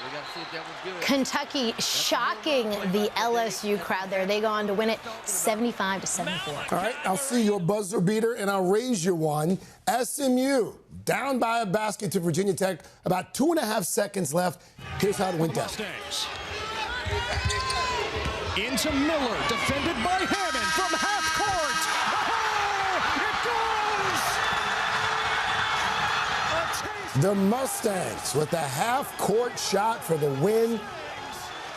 We got to see if that was good. Kentucky shocking the LSU crowd there. They go on to win it 75-74. All right, I'll see your buzzer beater, and I'll raise you one. SMU down by a basket to Virginia Tech. About 2.5 seconds left. Here's how it went down. Into Miller, defended by Hammond from half court. Oh, it goes! The Mustangs with a half-court shot for the win.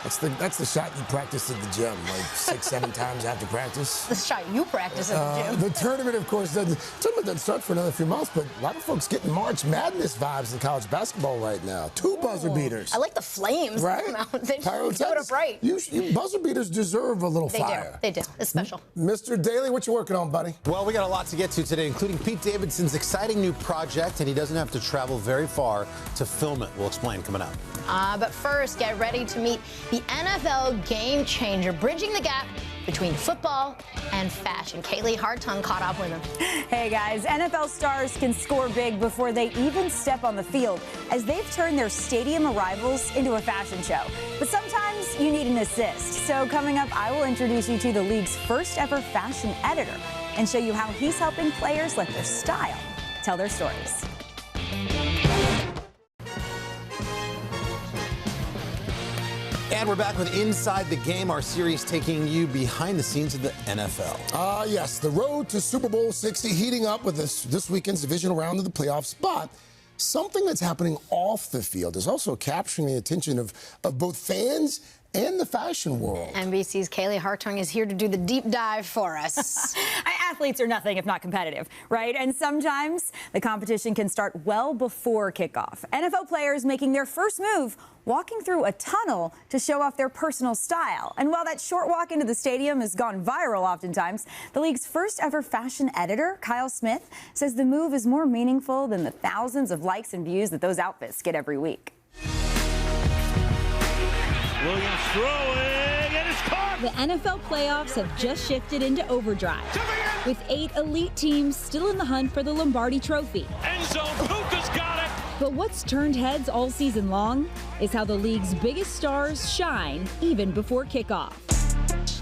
That's the shot you practice at the gym, like 6-7 times after practice. The shot you practice at the gym. The tournament, of course, doesn't start for another few months, but a lot of folks getting March Madness vibes in college basketball right now. Two buzzer beaters. I like the flames. Right? They do it up right. You buzzer beaters deserve a little fire. They do. It's special. Mr. Daly, what you working on, buddy? Well, we got a lot to get to today, including Pete Davidson's exciting new project, and he doesn't have to travel very far to film it. We'll explain coming up. But first, get ready to meet the NFL game changer, bridging the gap between football and fashion. Kaylee Hartung caught up with him. Hey, guys. NFL stars can score big before they even step on the field, as they've turned their stadium arrivals into a fashion show. But sometimes you need an assist. So coming up, I will introduce you to the league's first ever fashion editor and show you how he's helping players let their style tell their stories. And we're back with Inside the Game, our series taking you behind the scenes of the NFL. Yes, the road to Super Bowl 60 heating up with this weekend's divisional round of the playoffs, but something that's happening off the field is also capturing the attention of both fans and the fashion world. NBC's Kaylee Hartung is here to do the deep dive for us. Athletes are nothing if not competitive, right? And sometimes the competition can start well before kickoff. NFL players making their first move, walking through a tunnel to show off their personal style. And while that short walk into the stadium has gone viral oftentimes, the league's first ever fashion editor, Kyle Smith, says the move is more meaningful than the thousands of likes and views that those outfits get every week. Williams throwing, and it's caught! The NFL playoffs have just shifted into overdrive, with 8 elite teams still in the hunt for the Lombardi Trophy. End zone, Puka's got it! But what's turned heads all season long is how the league's biggest stars shine even before kickoff.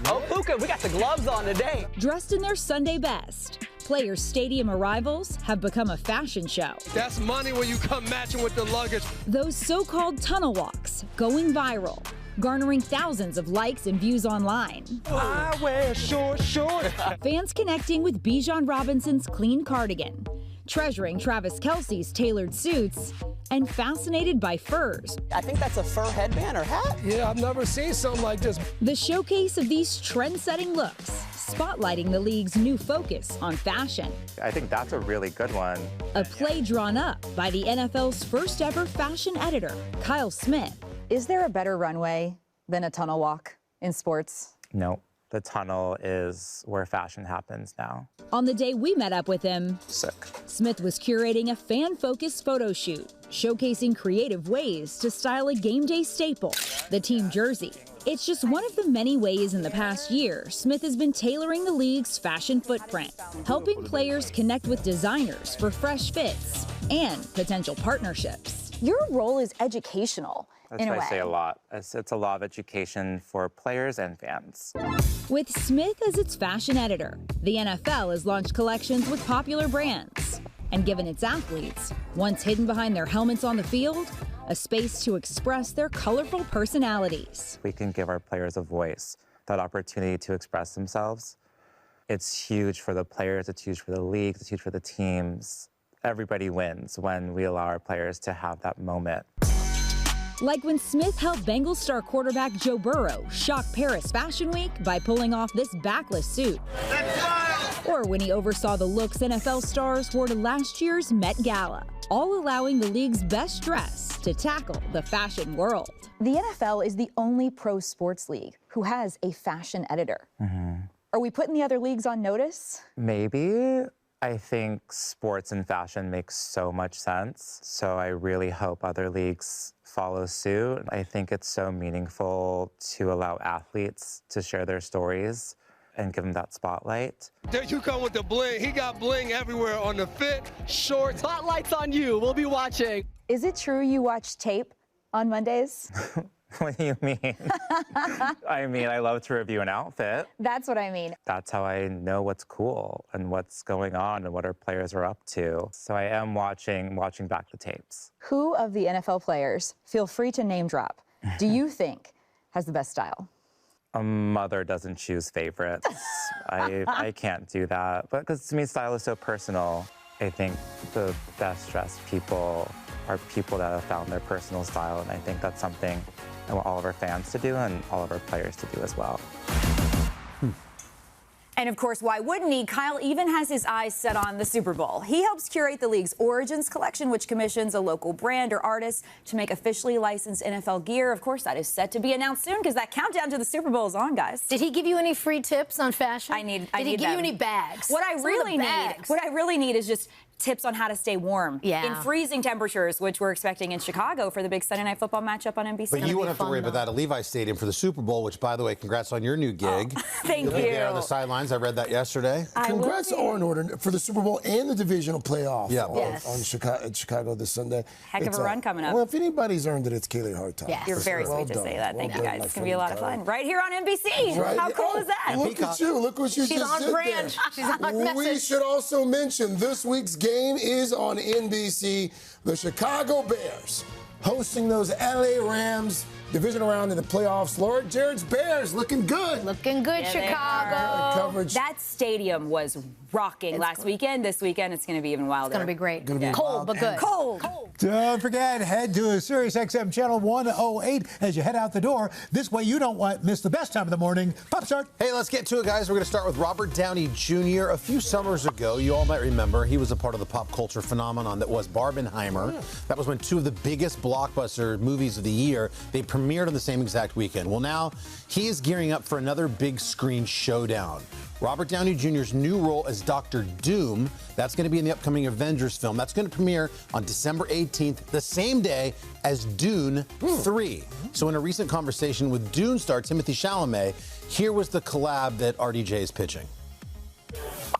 Oh, Puka, we got the gloves on today. Dressed in their Sunday best, players' stadium arrivals have become a fashion show. That's money when you come matching with the luggage. Those so-called tunnel walks going viral, garnering thousands of likes and views online. I wear short shorts. Fans connecting with Bijan Robinson's clean cardigan, treasuring Travis Kelce's tailored suits, and fascinated by furs. I think that's a fur headband or hat. Yeah, I've never seen something like this. The showcase of these trend-setting looks, spotlighting the league's new focus on fashion. I think that's a really good one. A play drawn up by the NFL's first ever fashion editor, Kyle Smith. Is there a better runway than a tunnel walk in sports? No, the tunnel is where fashion happens now. On the day we met up with him, Sick. Smith was curating a fan-focused photo shoot, showcasing creative ways to style a game day staple, the team jersey. It's just one of the many ways in the past year Smith has been tailoring the league's fashion footprint, helping players connect with designers for fresh fits and potential partnerships. Your role is educational. That's what I say a lot. It's a lot of education for players and fans. With Smith as its fashion editor, the NFL has launched collections with popular brands and given its athletes, once hidden behind their helmets on the field, a space to express their colorful personalities. We can give our players a voice, that opportunity to express themselves. It's huge for the players, it's huge for the league, it's huge for the teams. Everybody wins when we allow our players to have that moment. Like when Smith helped Bengals star quarterback Joe Burrow shock Paris Fashion Week by pulling off this backless suit. Or when he oversaw the looks NFL stars wore to last year's Met Gala, all allowing the league's best dress to tackle the fashion world. The NFL is the only pro sports league who has a fashion editor. Are we putting the other leagues on notice? Maybe. I think sports and fashion makes so much sense, so I really hope other leagues follow suit. I think it's so meaningful to allow athletes to share their stories and give them that spotlight. There you come with the bling. He got bling everywhere on the fit, shorts. Spotlight's on you. We'll be watching. Is it true you watch tape on Mondays? What do you mean? I mean, I love to review an outfit. That's what I mean. That's how I know what's cool and what's going on and what our players are up to. So I am watching back the tapes. Who of the NFL players, feel free to name drop, do you think has the best style? A mother doesn't choose favorites. I can't do that. But because to me, style is so personal. I think the best dressed people are people that have found their personal style, and I think that's something I want all of our fans to do and all of our players to do as well. And of course, why wouldn't he? Kyle even has his eyes set on the Super Bowl. He helps curate the league's Origins collection, which commissions a local brand or artist to make officially licensed NFL gear. Of course, that is set to be announced soon because that countdown to the Super Bowl is on, guys. Did he give you any free tips on fashion? Did he give you any bags? What I really need is just tips on how to stay warm in freezing temperatures, which we're expecting in Chicago for the big Sunday Night Football matchup on NBC. But you won't have to worry about that at Levi's Stadium for the Super Bowl, which, by the way, congrats on your new gig. Thank you. You'll be there on the sidelines. I read that yesterday. Congrats on order for the Super Bowl and the divisional playoff on Chicago this Sunday. Heck of a run coming up. Well, if anybody's earned it, it's Kaylee Hartung. Yes. You're very sweet to say that. Thank you, guys. It's going to be a lot of fun. Right here on NBC. Right. How cool is that? Look at you. Look what you She's just on did brand. there. She's on message. We should also mention this week's game is on NBC. The Chicago Bears hosting those LA Rams. Divisional round in the playoffs. Jared's Bears looking good. Looking good, Chicago. Coverage. That stadium was rocking last weekend. This weekend, it's going to be even wilder. It's going to be great. Gonna be Cold, wild but good. Cold. Don't forget, head to SiriusXM channel 108 as you head out the door. This way you don't miss the best time of the morning. Pop start. Hey, let's get to it, guys. We're going to start with Robert Downey Jr. A few summers ago, you all might remember, he was a part of the pop culture phenomenon that was Barbenheimer. Yeah. That was when two of the biggest blockbuster movies of the year, they premiered on the same exact weekend. Well, now he is gearing up for another big screen showdown. Robert Downey Jr.'s new role as Dr. Doom, that's going to be in the upcoming Avengers film. That's going to premiere on December 18th, the same day as Dune 3. So in a recent conversation with Dune star Timothée Chalamet, here was the collab that RDJ is pitching.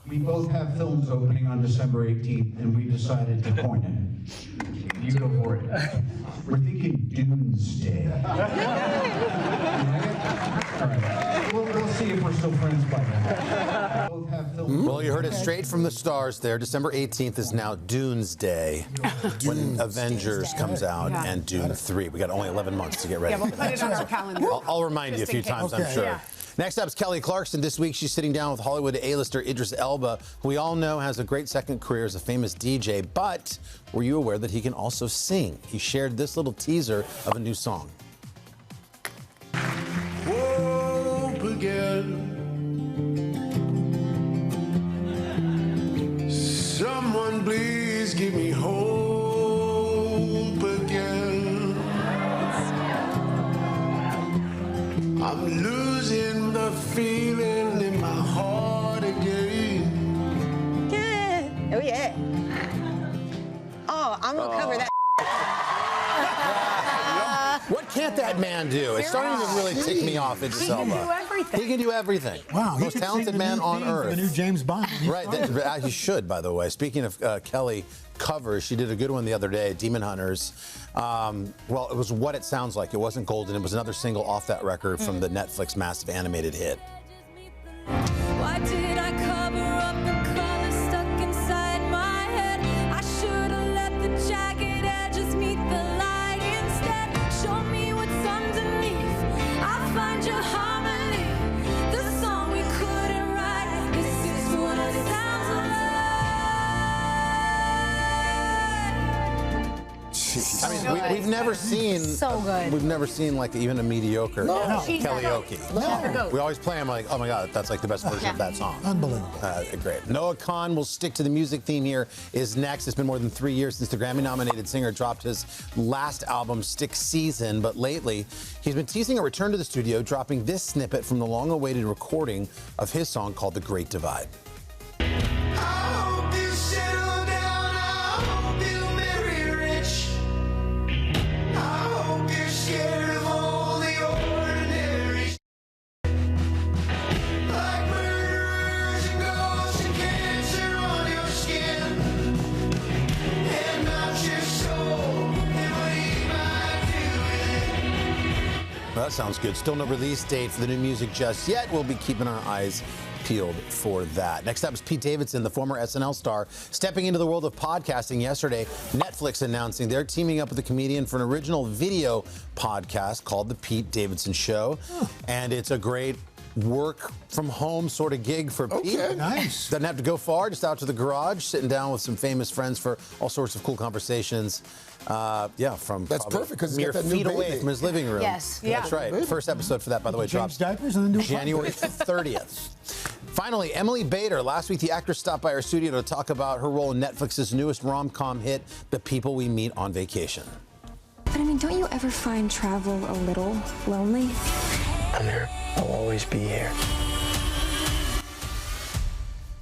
We both have films opening on December 18th, and we decided to coin it. You go for it. We're thinking Doomsday. All right. We'll see if we're still friends by then. Both have films. Well, you heard it straight from the stars there. December 18th is now Doomsday, when Avengers comes out, and Dune 3. We got only 11 months to get ready. Yeah, we'll put it on our calendar. I'll remind you a few times, I'm sure. Yeah. Next up is Kelly Clarkson. This week, she's sitting down with Hollywood A-lister Idris Elba, who we all know has a great second career as a famous DJ. But were you aware that he can also sing? He shared this little teaser of a new song. Hope again. Someone please give me hope again. I'm losing the feeling in my heart again. Yeah. Oh, yeah. Oh, I'm going to cover that. What can't that man do? It's starting to really tick me off, Idris Elba. He can do everything. He can do everything. Wow. Most talented man on earth. The new James Bond. Right. He should, by the way. Speaking of Kelly covers, she did a good one the other day, Demon Hunters. Well, it was What It Sounds Like. It wasn't Golden. It was another single off that record from the Netflix massive animated hit. Why did I cover up the color stuck inside my head? I should have let the jagged edges meet the light instead. Show me what's underneath. I'll find your harmony. The song we couldn't write. This is what it sounds like. I mean, we've never seen We've never seen like even a mediocre karaoke. No. We always play them like, oh my God, that's like the best version of that song. Unbelievable. Great. Noah Kahan will stick to the music theme here. Is next. It's been more than 3 years since the Grammy-nominated singer dropped his last album, Stick Season. But lately, he's been teasing a return to the studio, dropping this snippet from the long-awaited recording of his song called The Great Divide. Well, that sounds good. Still no release date for the new music just yet. We'll be keeping our eyes peeled for that. Next up is Pete Davidson, the former SNL star, stepping into the world of podcasting yesterday. Netflix announcing they're teaming up with the comedian for an original video podcast called The Pete Davidson Show. And it's a great work from home sort of gig for Pete. Nice. Doesn't have to go far, just out to the garage, sitting down with some famous friends for all sorts of cool conversations. From that's perfect because mere feet away from his living room. Yes. That's right. First episode for that, by the way, drops diapers and then do January 30th. Finally, Emily Bader. Last week, the actress stopped by our studio to talk about her role in Netflix's newest rom-com hit, The People We Meet on Vacation. But I mean, don't you ever find travel a little lonely? I'm here. I'll always be here.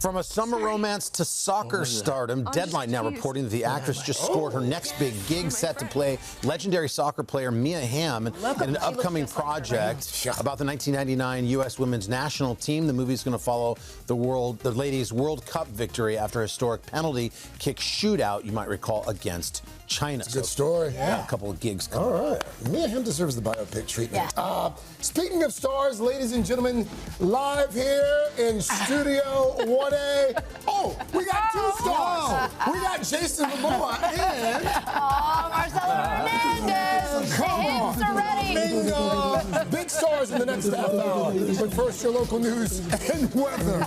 From a summer romance to soccer stardom, Deadline now reporting that the actress just scored her next big gig, set to play legendary soccer player Mia Hamm in an upcoming project about the 1999 U.S. women's national team. The movie is going to follow the ladies' World Cup victory after a historic penalty kick shootout, you might recall, against China. It's a good story. Yeah, a couple of gigs coming. All right. Mia Hamm deserves the biopic treatment. Speaking of stars, ladies and gentlemen, live here in Studio 1. Shorty. Oh, we got 2 stars. We got Jason Momoa and Marcelo Hernandez. The hits are ready. Bingo. Big stars in the next half hour. But first, your local news and weather.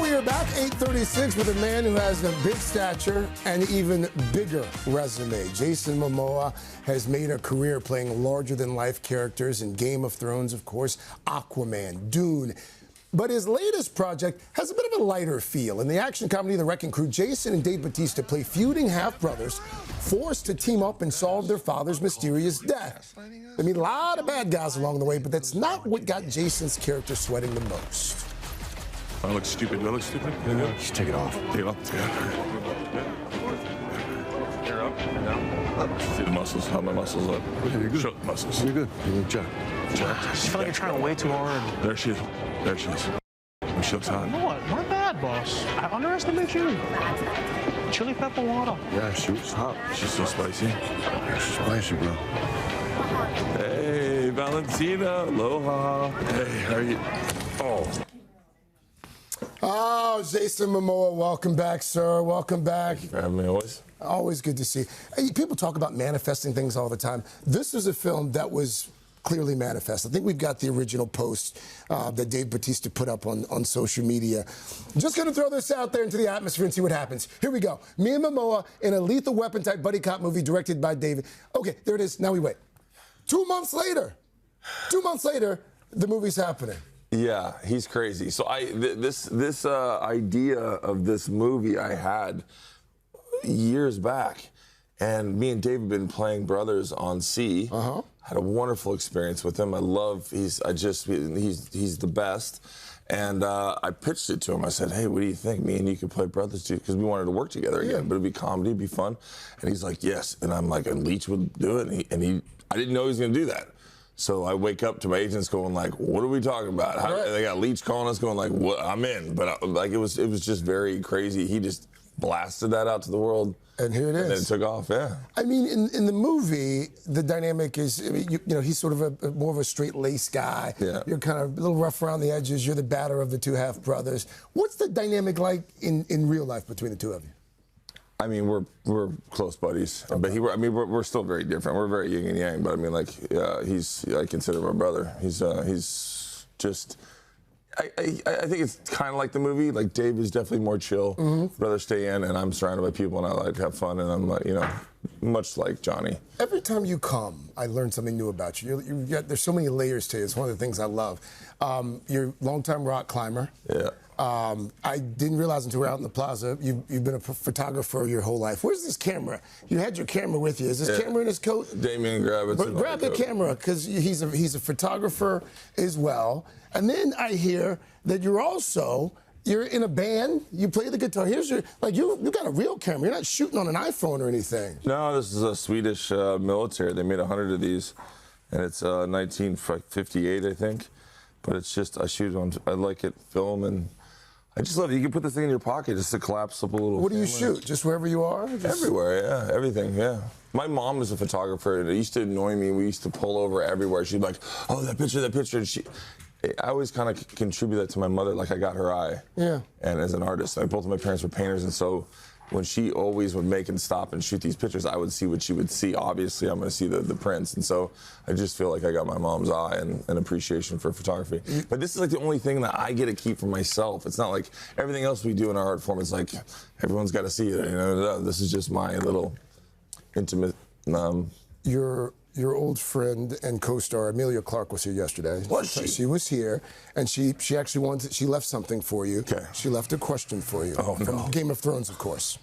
We are back 8:36 with a man who has a big stature and even bigger resume. Jason Momoa has made a career playing larger-than-life characters in Game of Thrones, of course, Aquaman, Dune. But his latest project has a bit of a lighter feel. In the action comedy The Wrecking Crew, Jason and Dave Bautista play feuding half-brothers forced to team up and solve their father's mysterious death. They meet a lot of bad guys along the way, but that's not what got Jason's character sweating the most. I look stupid. Do I look stupid? Yeah. Just take it off. Take it off. Yeah. Hair up and down. Up. See the muscles. How my muscles up. You're good. Show the muscles. You're good. You're good. I just feel like you're trying way too hard. There she is. There she is. She looks hot. What? My bad, boss. I underestimate you. Chili pepper water. Yeah, she was hot. She's so spicy. Yeah, she's spicy, bro. Hey, Valentina. Aloha. Hey, how are you? Oh. Oh, Jason Momoa, welcome back, sir. Welcome back. Thank you for having me always. Always good to see. Hey, people talk about manifesting things all the time. This is a film that was clearly manifest. I think we've got the original post that Dave Bautista put up on social media. Just going to throw this out there into the atmosphere and see what happens. Here we go. Me and Momoa in a Lethal Weapon type buddy cop movie directed by David. Okay, there it is. Now we wait. 2 months later, the movie's happening. Yeah, he's crazy. So this idea of this movie I had years back, and me and Dave have been playing brothers on Sea. Had a wonderful experience with him. He's the best. And I pitched it to him. I said, hey, what do you think? Me and you could play brothers too, because we wanted to work together again. But it'd be comedy, it'd be fun. And he's like, yes. And I'm like, and Leach would do it. I didn't know he was going to do that. So I wake up to my agents going like, what are we talking about? And they got Leach calling us going like, what? I'm in. But it was just very crazy. He just blasted that out to the world. And here it is. And then it took off, yeah. I mean, in the movie, the dynamic is, you know, he's sort of more of a straight-laced guy. Yeah. You're kind of a little rough around the edges. You're the badder of the 2 half-brothers. What's the dynamic like in real life between the 2 of you? I mean, we're close buddies, but we're still very different. We're very yin and yang, but I mean, like, I consider my brother. He's just. I think it's kind of like the movie. Like Dave is definitely more chill. Brother stay in, and I'm surrounded by people, and I like to have fun, and I'm like, you know, much like Johnny. Every time you come, I learn something new about you. There's so many layers to you. It's one of the things I love. You're a longtime rock climber. Yeah. I didn't realize until we were out in the plaza, you've been a photographer your whole life. Where's this camera? You had your camera with you. Is this camera in his coat? Damien, grab it. But grab the camera, because he's a photographer as well. And then I hear that you're in a band. You play the guitar. You got a real camera. You're not shooting on an iPhone or anything. No, this is a Swedish military. They made 100 of these, and it's 1958, I think. But it's just I like it, film, and I just love it. You can put this thing in your pocket just to collapse up a little. What do you shoot? Just wherever you are? Everywhere, yeah. Everything, yeah. My mom was a photographer, and it used to annoy me. We used to pull over everywhere. She'd be like, oh, that picture. And I always kind of contribute that to my mother, like I got her eye. Yeah. And as an artist, both of my parents were painters, and so when she always would make and stop and shoot these pictures, I would see what she would see. Obviously, I'm going to see the prints. And so I just feel like I got my mom's eye and an appreciation for photography. But this is like the only thing that I get to keep for myself. It's not like everything else we do in our art form. It's like everyone's got to see it. You know, this is just my little intimate. Your old friend and co-star Emilia Clarke was here yesterday. Was she? She was here, and she actually she left something for you. Okay. She left a question for you. Oh, from Game of Thrones, of course.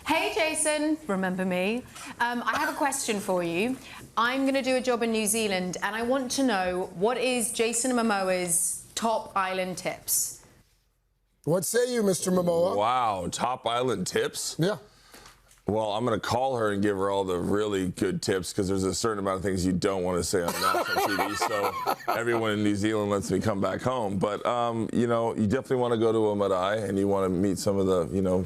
Hey, Jason, remember me? I have a question for you. I'm going to do a job in New Zealand, and I want to know, what is Jason Momoa's top island tips? What say you, Mr. Momoa? Wow, top island tips? Yeah. Well, I'm going to call her and give her all the really good tips because there's a certain amount of things you don't want to say on national TV. So everyone in New Zealand lets me come back home. But, you know, you definitely want to go to a marae and you want to meet some of the, you know,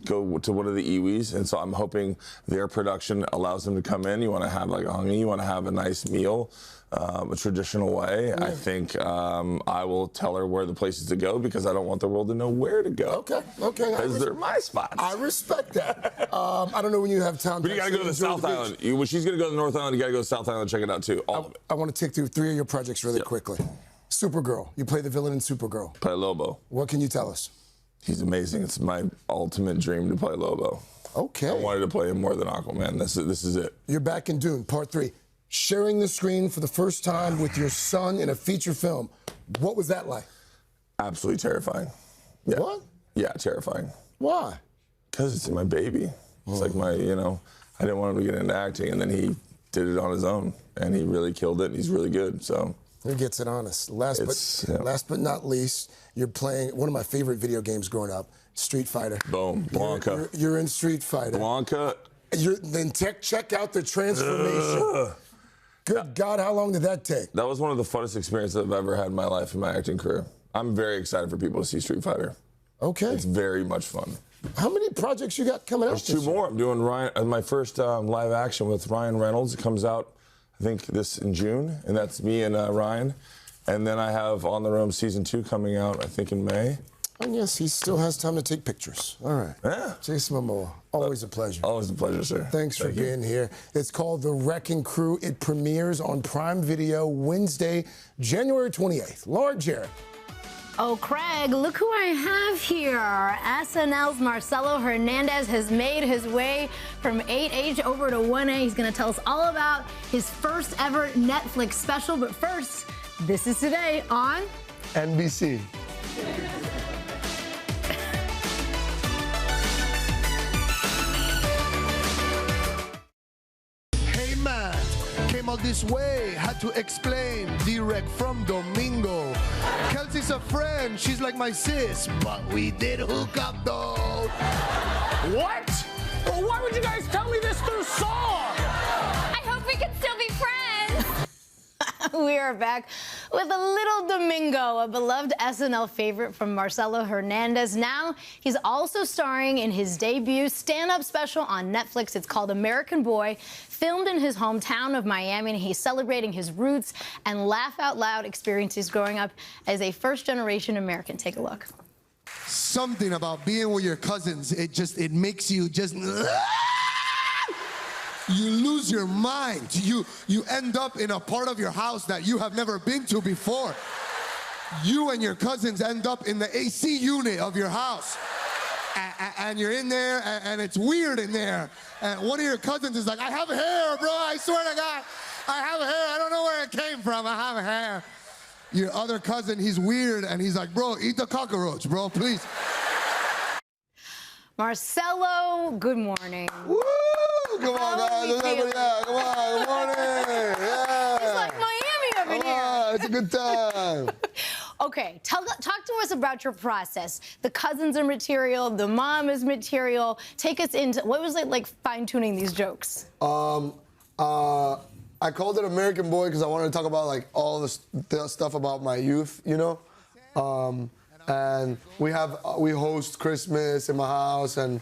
go to one of the iwis. And so I'm hoping their production allows them to come in. You want to have like a hangi, you want to have a nice meal. A traditional way. Yeah. I think I will tell her where the places to go because I don't want the world to know where to go. Okay. Because they're my spots. I respect that. I don't know when you have time. But you got to go to the South Island. When she's going to go to the North Island, you got to go to South Island and check it out too. All of it. I want to take through 3 of your projects really quickly. Supergirl. You play the villain in Supergirl. Play Lobo. What can you tell us? He's amazing. It's my ultimate dream to play Lobo. Okay. I wanted to play him more than Aquaman. This is it. You're back in Dune, Part 3. Sharing the screen for the first time with your son in a feature film. What was that like? Absolutely terrifying. Yeah. What? Yeah, terrifying. Why? Because it's my baby. It's like my, you know, I didn't want him to get into acting, and then he did it on his own, and he really killed it, and he's really good, so. He gets it honest. Last but not least, you're playing one of my favorite video games growing up, Street Fighter. Boom, Blanca. You're in Street Fighter. Blanca. Then check out the transformation. Good God, how long did that take? That was one of the funnest experiences I've ever had in my life, in my acting career. I'm very excited for people to see Street Fighter. Okay. It's very much fun. How many projects you got coming out There's 2 more. I'm doing my first live action with Ryan Reynolds. It comes out, I think, in June, and that's me and Ryan. And then I have On the Roam Season 2 coming out, I think, in May. And yes, he still has time to take pictures. All right. Yeah. Jason Momoa, always a pleasure. Always a pleasure, sir. Thanks for being here. It's called The Wrecking Crew. It premieres on Prime Video Wednesday, January 28th. Laura Jarrett. Oh, Craig, look who I have here. SNL's Marcelo Hernandez has made his way from 8H over to 1A. He's going to tell us all about his first ever Netflix special. But first, this is today on NBC. Hey man, came all this way, had to explain, direct from Domingo. Kelsey's a friend, she's like my sis, but we did hook up though. What? Well, why would you guys tell me this through song? I hope we can still be friends. We are back with a little Domingo, a beloved SNL favorite from Marcelo Hernandez. Now he's also starring in his debut stand-up special on Netflix. It's called American Boy, filmed in his hometown of Miami, and he's celebrating his roots and laugh out loud experiences growing up as a first-generation American. Take a look. Something about being with your cousins, it makes you just... You lose your mind. You end up in a part of your house that you have never been to before. You and your cousins end up in the AC unit of your house. And you're in there, and it's weird in there. And one of your cousins is like, I have hair, bro. I swear to God, I have hair. I don't know where it came from. I have hair. Your other cousin, he's weird, and he's like, bro, eat the cockroach, bro, please. Marcelo, good morning. Woo! Come on, guys. Come on, good morning. Yeah. It's like Miami over here. It's a good time. Okay, talk to us about your process. The cousins are material, the mom is material. Take us into, what was it like fine-tuning these jokes? I called it American Boy because I wanted to talk about like all the stuff about my youth, you know? And we host Christmas in my house and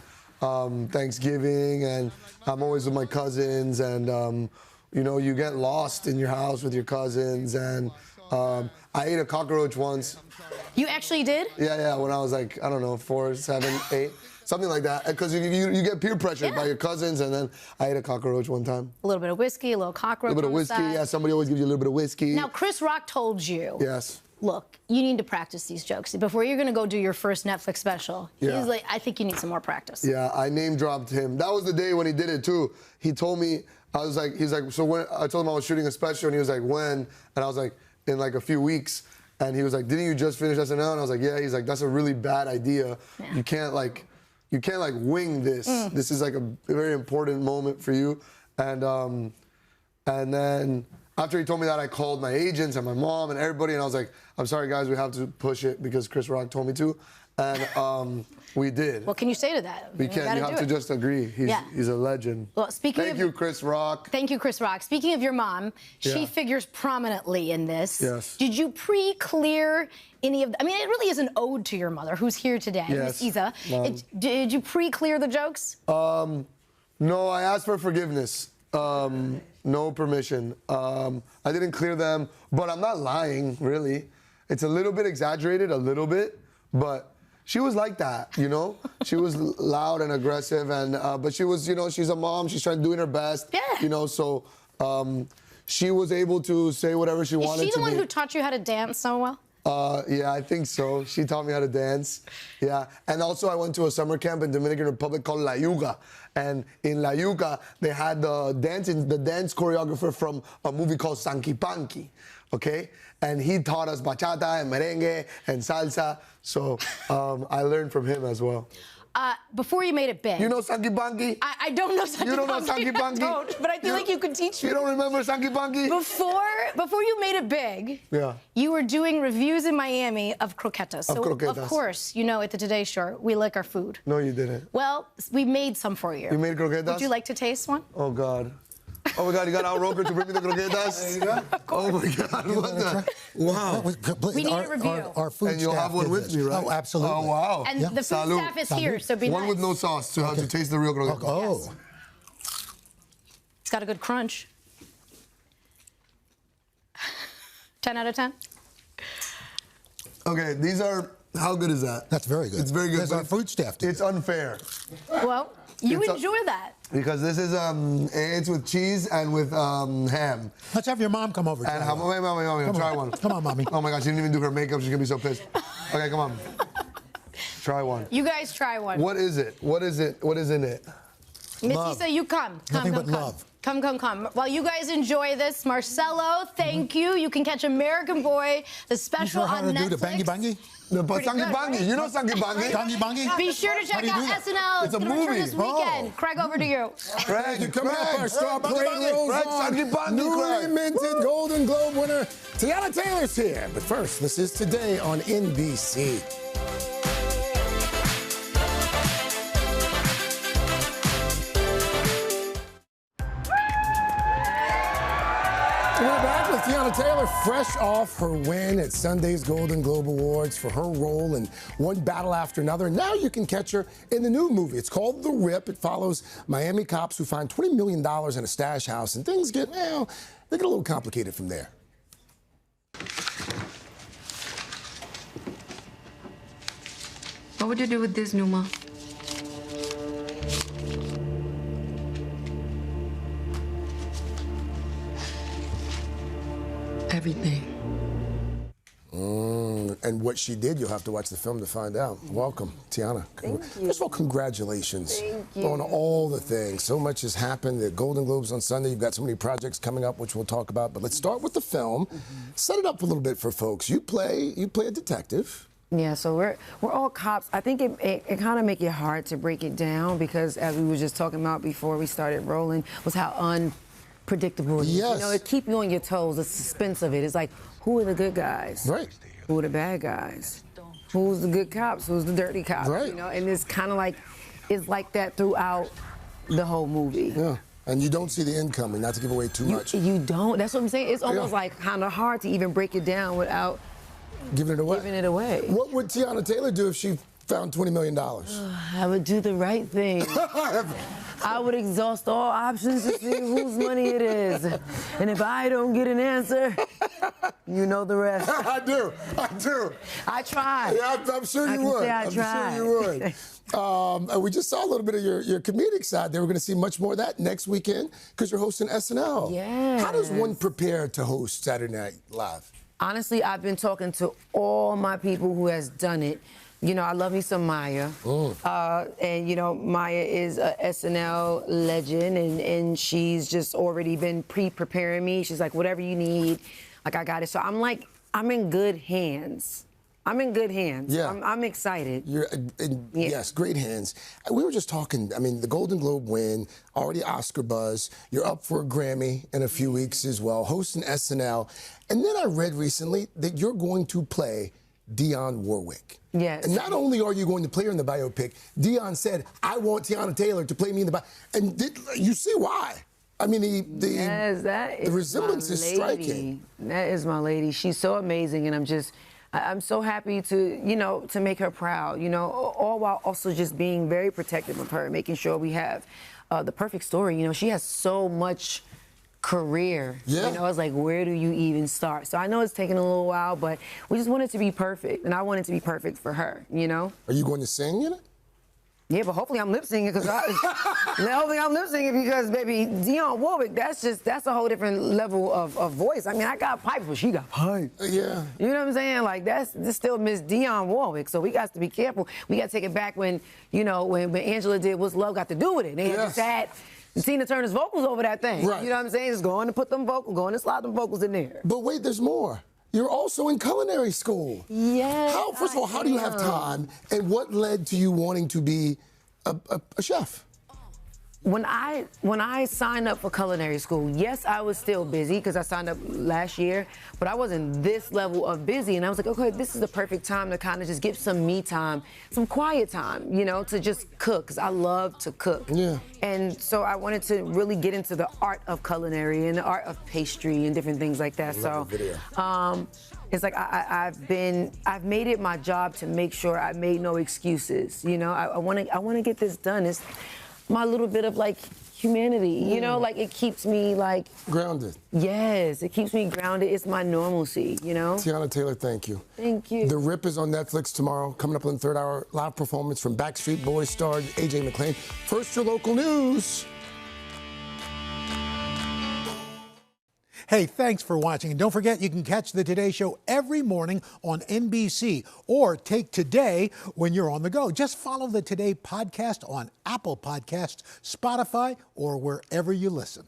Thanksgiving, and I'm always with my cousins, and you know, you get lost in your house with your cousins, and I ate a cockroach once. You actually did? Yeah, when I was like, I don't know, 4, 7, 8, something like that, because you get peer pressured by your cousins, and then I ate a cockroach one time. A little bit of whiskey, a little cockroach. A little bit of whiskey, yeah, somebody always gives you a little bit of whiskey. Now, Chris Rock told you. Yes. Look, you need to practice these jokes. Before you're going to go do your first Netflix special, Yeah. he's like, I think you need some more practice. Yeah, I name dropped him. That was the day when he did it too. He told me, he's like, so when, I told him I was shooting a special, and he was like, when? And I was like, in like a few weeks. And he was like, didn't you just finish SNL? And I was like, yeah. He's like, that's a really bad idea. Yeah. You can't like wing this. This is like a very important moment for you. And then after he told me that, I called my agents and my mom and everybody, and I was like, I'm sorry, guys, we have to push it because Chris Rock told me to. And we did. What can you say to that? We can't. You have to just agree. He's a legend. Well, Thank you, Chris Rock. Thank you, Chris Rock. Speaking of your mom, she Yeah. figures prominently in this. Yes. Did you pre-clear any of? I mean, it really is an ode to your mother, who's here today, Yes. Miss Isa. Mom. Did you pre-clear the jokes? No, I asked for forgiveness. No permission. I didn't clear them, but I'm not lying, really. It's a little bit exaggerated, a little bit, but she was like that, you know? She was loud and aggressive, and but she was, you know, she's a mom. She's trying doing her best, you know, so she was able to say whatever she wanted to me. Is she the one who taught you how to dance so well? Yeah, I think so. She taught me how to dance. Yeah, and also I went to a summer camp in Dominican Republic called La Yuga, and in La Yuga they had the dance choreographer from a movie called Sanky Panky, okay? And he taught us bachata and merengue and salsa, so I learned from him as well. Before you made it big. You know Sanky Panky? I don't know Sanky Panky. You don't know Sanky Panky? I don't, but I feel like you could teach me. You don't remember Sanky Panky? Before you made it big, yeah, you were doing reviews in Miami of croquetas. So, croquetas. of course, you know, at the Today Show, we like our food. No, you didn't. Well, we made some for you. You made croquetas? Would you like to taste one? Oh, God. Oh, my God, you got Al Roker to bring me the croquetas? There you go. Oh, my God, what the? Wow. We need a review. Our food and you'll staff have one did with this. me, right? Oh, absolutely. Oh, wow. And the food staff is here, so be one nice. with no sauce to have to taste the real croquetas. Oh. Yes. It's got a good crunch. 10 out of 10? Okay, these are, how good is that? That's very good. It's very good. That's our food staff did. It's unfair. Well, you It's enjoy that. Because this is, it's with cheese and with ham. Let's have your mom come over. And how, wait, try one. Come on, Mommy. Oh my gosh, she didn't even do her makeup. She's gonna be so pissed. Okay, come on. Try one. You guys try one. What is it? What is it? What is in it? Miss Love. Isa, you come. Nothing come, but come. love. Come. While you guys enjoy this, Marcelo, thank you. You can catch American Boy, the special You know how on to Netflix. do the bangy bangy? The Pretty Sanky good, Bangy. right? You know Sanky Bangy. Sanky Bangy? Be sure to How check do you out do that? SNL. It's a gonna return movie. this weekend. Craig, over to you. Craig, Coming up, our star Bangy, parade Bangy. rolls Craig, on. Sanky Bangy, Newly Craig. minted Golden Globe winner Tiana Taylor's here. But first, this is Today on NBC. We're back with Tiana Taylor, fresh off her win at Sunday's Golden Globe Awards for her role in One Battle After Another. Now you can catch her in the new movie. It's called The Rip. It follows Miami cops who find $20 million in a stash house, and things get, well, they get a little complicated from there. What would you do with this, Numa? Everything. And what she did, you'll have to watch the film to find out. Welcome, Tiana. Thank you. First of all, congratulations Thank you. on all the things. So much has happened. The Golden Globes on Sunday. You've got so many projects coming up, which we'll talk about. But let's start with the film. Set it up a little bit for folks. You play a detective. Yeah, so we're all cops. I think it kind of make it hard to break it down because, as we were just talking about before we started rolling, was how unpredictable it is. Yes. You know, it keep you on your toes. The suspense of it. It's like, who are the good guys? Right. Who are the bad guys? Who's the good cops? Who's the dirty cops? Right. You know, and it's kind of like, it's like that throughout the whole movie. Yeah. And you don't see the end coming, not to give away too much. You don't. That's what I'm saying. It's almost like kind of hard to even break it down without giving it away. Giving it away. What would Tiana Taylor do if she found $20 million? I would do the right thing. I would exhaust all options to see whose money it is. And if I don't get an answer, you know the rest. I do. I tried. Yeah, I'm sure you would. I'm sure you would. We just saw a little bit of your comedic side there. We're going to see much more of that next weekend because you're hosting SNL. Yes. How does one prepare to host Saturday Night Live? Honestly, I've been talking to all my people who has done it. You know, I love me some Maya. And, you know, Maya is a SNL legend, and she's just already been pre-preparing me. She's like, whatever you need, like, I got it. So I'm like, I'm in good hands. I'm in good hands. Yeah. I'm excited. You're yes, great hands. We were just talking. I mean, the Golden Globe win, already Oscar buzz. You're up for a Grammy in a few weeks as well, hosting SNL. And then I read recently that you're going to play Dionne Warwick. Yes. And not only are you going to play her in the biopic, Dionne said, "I want Tiana Taylor to play me in the biopic." And you see why. I mean, the resemblance is striking. That is my lady. She's so amazing, and I'm so happy to, to make her proud, all while also just being very protective of her, making sure we have the perfect story. She has so much career. Yeah. It's like, where do you even start? So I know it's taking a little while, but we just want it to be perfect, and I want it to be perfect for her, Are you going to sing in it? Yeah, but hopefully I'm lip singing because baby, Dionne Warwick, that's a whole different level of voice. I mean, I got pipes, but she got pipes. Yeah. You know what I'm saying? Like that's still Miss Dionne Warwick. So we got to be careful. We got to take it back when when Angela did What's Love Got to Do with It. They just had Tina Turner's vocals over that thing. Right. You know what I'm saying? Just going to put them vocals, going to slide them vocals in there. But wait, there's more. You're also in culinary school. Yes. First of all, how do you have time? And what led to you wanting to be a chef? When I signed up for culinary school, yes, I was still busy because I signed up last year, but I wasn't this level of busy. And I was like, okay, this is the perfect time to kind of just get some me time, some quiet time, to just cook because I love to cook. Yeah. And so I wanted to really get into the art of culinary and the art of pastry and different things like that. It's like I've made it my job to make sure I made no excuses. I want to get this done. It's my little bit of like humanity, like it keeps me like grounded. Yes, it keeps me grounded. It's my normalcy, Tiana Taylor, thank you. Thank you. The Rip is on Netflix tomorrow. Coming up on the third hour, live performance from Backstreet Boys star AJ McClain. First, your local news. Hey, thanks for watching. And don't forget, you can catch the Today Show every morning on NBC or take Today when you're on the go. Just follow the Today podcast on Apple Podcasts, Spotify, or wherever you listen.